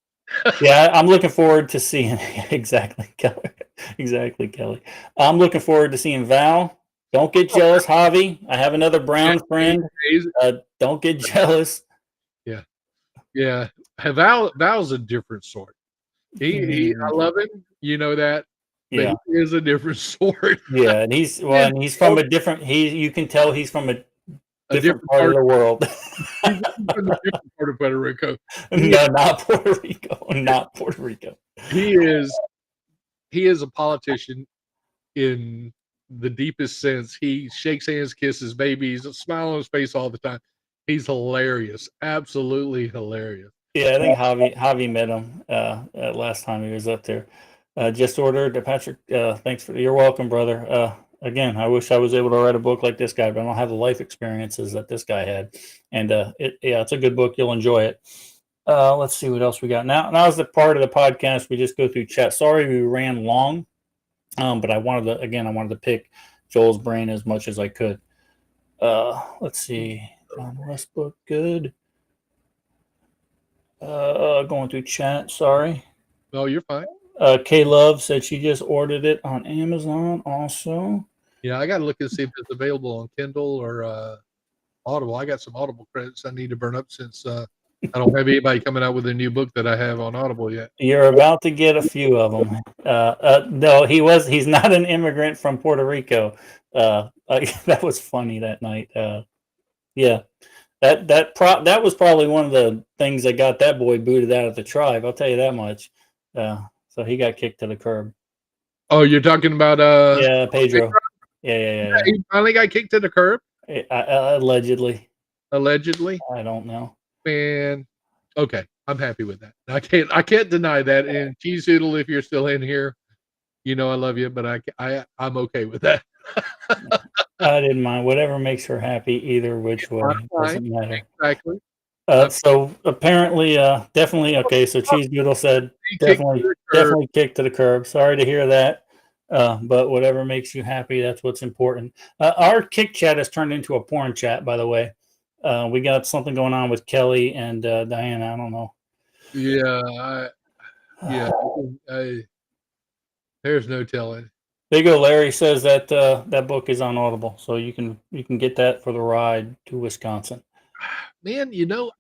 Yeah, I'm looking forward to seeing exactly, Kelly. Exactly, Kelly. I'm looking forward to seeing Val. Don't get jealous, Javi. I have another brown friend. Don't get jealous. Yeah. Val's a different sort. I love him. You know that. But Yeah. he is a different sort. Yeah, and he's from a different. You can tell he's from a different part of the world. He's from a different part of Puerto Rico. No, not Puerto Rico. Not Puerto Rico. He is a politician in the deepest sense. He shakes hands, kisses babies, a smile on his face all the time. He's hilarious, absolutely hilarious. Yeah, I think Javi met him last time he was up there. Just ordered Patrick. You're welcome, brother. Again, I wish I was able to write a book like this guy, but I don't have the life experiences that this guy had. And it's a good book. You'll enjoy it. Let's see what else we got. Now is the part of the podcast we just go through chat. Sorry we ran long, but I wanted to pick Joel's brain as much as I could. Let's see. John Westbrook, good. Going through chat. Sorry. No, you're fine. K Love said she just ordered it on Amazon. Also. Yeah, I got to look and see if it's available on Kindle or Audible. I got some Audible credits I need to burn up since I don't have anybody coming out with a new book that I have on Audible yet. You're about to get a few of them. No, he's not an immigrant from Puerto Rico. That was funny that night. Yeah, that was probably one of the things that got that boy booted out of the tribe. I'll tell you that much. So he got kicked to the curb. Oh, you're talking about yeah, Pedro. Yeah. He finally got kicked to the curb. Allegedly. Allegedly. I don't know. Man, okay, I'm happy with that. I can't deny that. And Cheese Doodle, if you're still in here, you know I love you, but I'm okay with that. I didn't mind. Whatever makes her happy, either which way. Doesn't matter. Exactly. So apparently, definitely okay. So Cheese Doodle said definitely kicked to the curb. Sorry to hear that. But whatever makes you happy, that's what's important. Our kick chat has turned into a porn chat, by the way. We got something going on with Kelly and Diana. I don't know. There's no telling. There you go. Larry says that that book is on Audible, so you can get that for the ride to Wisconsin. Man, you know,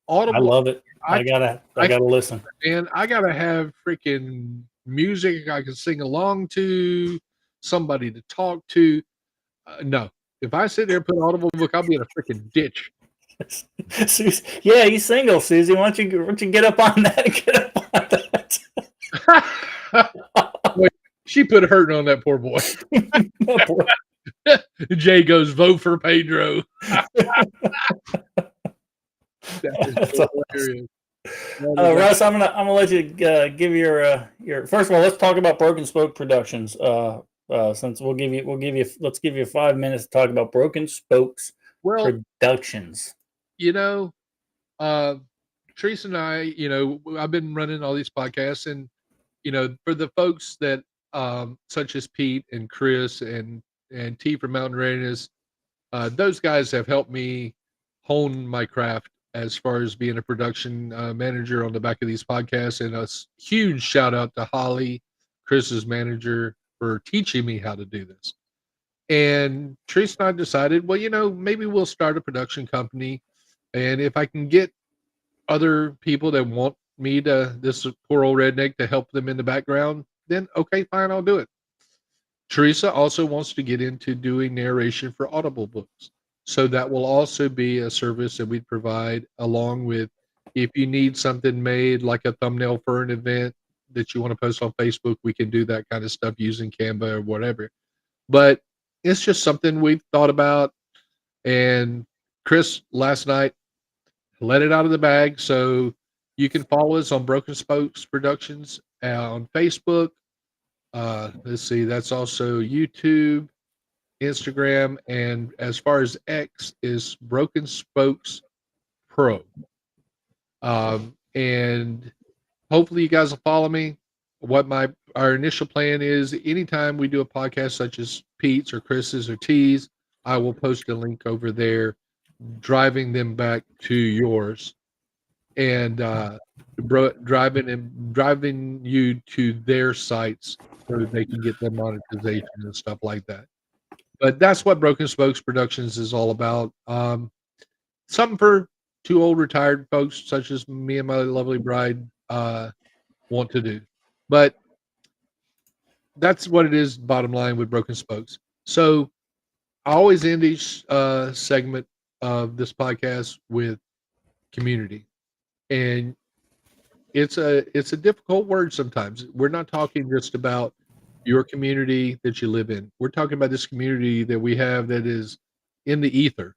Audible. I love it. I gotta listen. Man, I gotta have freaking music I can sing along to, somebody to talk to. No, if I sit there and put an Audible book, I'll be in a freaking ditch. Yeah, he's single, Susie. Why don't you get up on that? Get up on that. Wait, she put a hurting on that poor boy. Jay goes, vote for Pedro. That's hilarious. Russ, I'm gonna let you give your. First of all, let's talk about Broken Spoke Productions. Since let's give you 5 minutes to talk about Broken Spokes Productions. You know, Teresa and I, you know, I've been running all these podcasts, and you know, for the folks that such as Pete and Chris and and T for Mountain Readiness. Those guys have helped me hone my craft as far as being a production manager on the back of these podcasts. And a huge shout out to Holly, Chris's manager, for teaching me how to do this. And Teresa and I decided, well, maybe we'll start a production company. And if I can get other people that want me to, this poor old redneck, to help them in the background, then okay, fine, I'll do it. Teresa also wants to get into doing narration for Audible books. So that will also be a service that we'd provide, along with if you need something made, like a thumbnail for an event that you want to post on Facebook, we can do that kind of stuff using Canva or whatever. But it's just something we've thought about. And Chris last night let it out of the bag. So you can follow us on Broken Spokes Productions on Facebook. Let's see, that's also YouTube, Instagram, and as far as X is Broken Spokes Pro. And hopefully you guys will follow me. What our initial plan is, anytime we do a podcast such as Pete's or Chris's or T's, I will post a link over there, driving them back to yours, and driving you to their sites so that they can get their monetization and stuff like that. But that's what Broken Spokes Productions is all about. Something for two old retired folks such as me and my lovely bride want to do. But that's what it is, bottom line, with Broken Spokes. So I always end each segment of this podcast with community. And it's a difficult word sometimes. We're not talking just about your community that you live in. We're talking about this community that we have that is in the ether,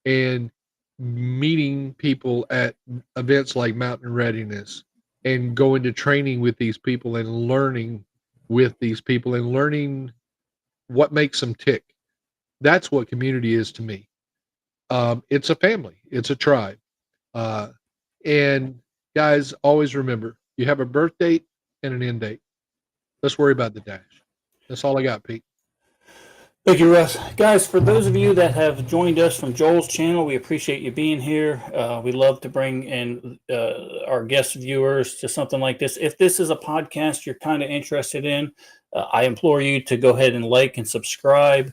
and meeting people at events like Mountain Readiness, and going to training with these people and learning with these people and learning what makes them tick. That's what community is to me. It's a family. It's a tribe. And guys, always remember, you have a birth date and an end date. Let's worry about the dash. That's all I got, Pete. Thank you, Russ. Guys, for those of you that have joined us from Joel's channel, we appreciate you being here. We love to bring in our guest viewers to something like this. If this is a podcast you're kind of interested in, I implore you to go ahead and like and subscribe.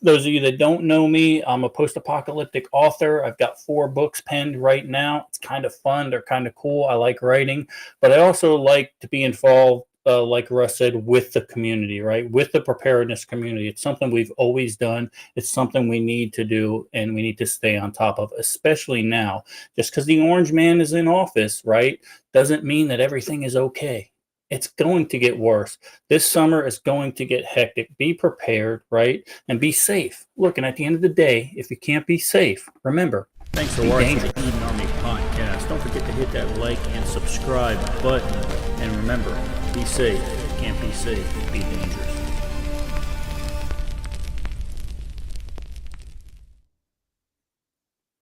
Those of you that don't know me, I'm a post-apocalyptic author. I've got 4 books penned right now. It's kind of fun. They're kind of cool. I like writing, but I also like to be involved, like Russ said, with the community, right? With the preparedness community. It's something we've always done. It's something we need to do, and we need to stay on top of, especially now. Just because the orange man is in office, right, doesn't mean that everything is okay. It's going to get worse. This summer is going to get hectic. Be prepared, right? And be safe. Look, and at the end of the day, if you can't be safe, remember, thanks for watching the Eden Army podcast. Don't forget to hit that like and subscribe button. And remember, be safe. If you can't be safe, be dangerous.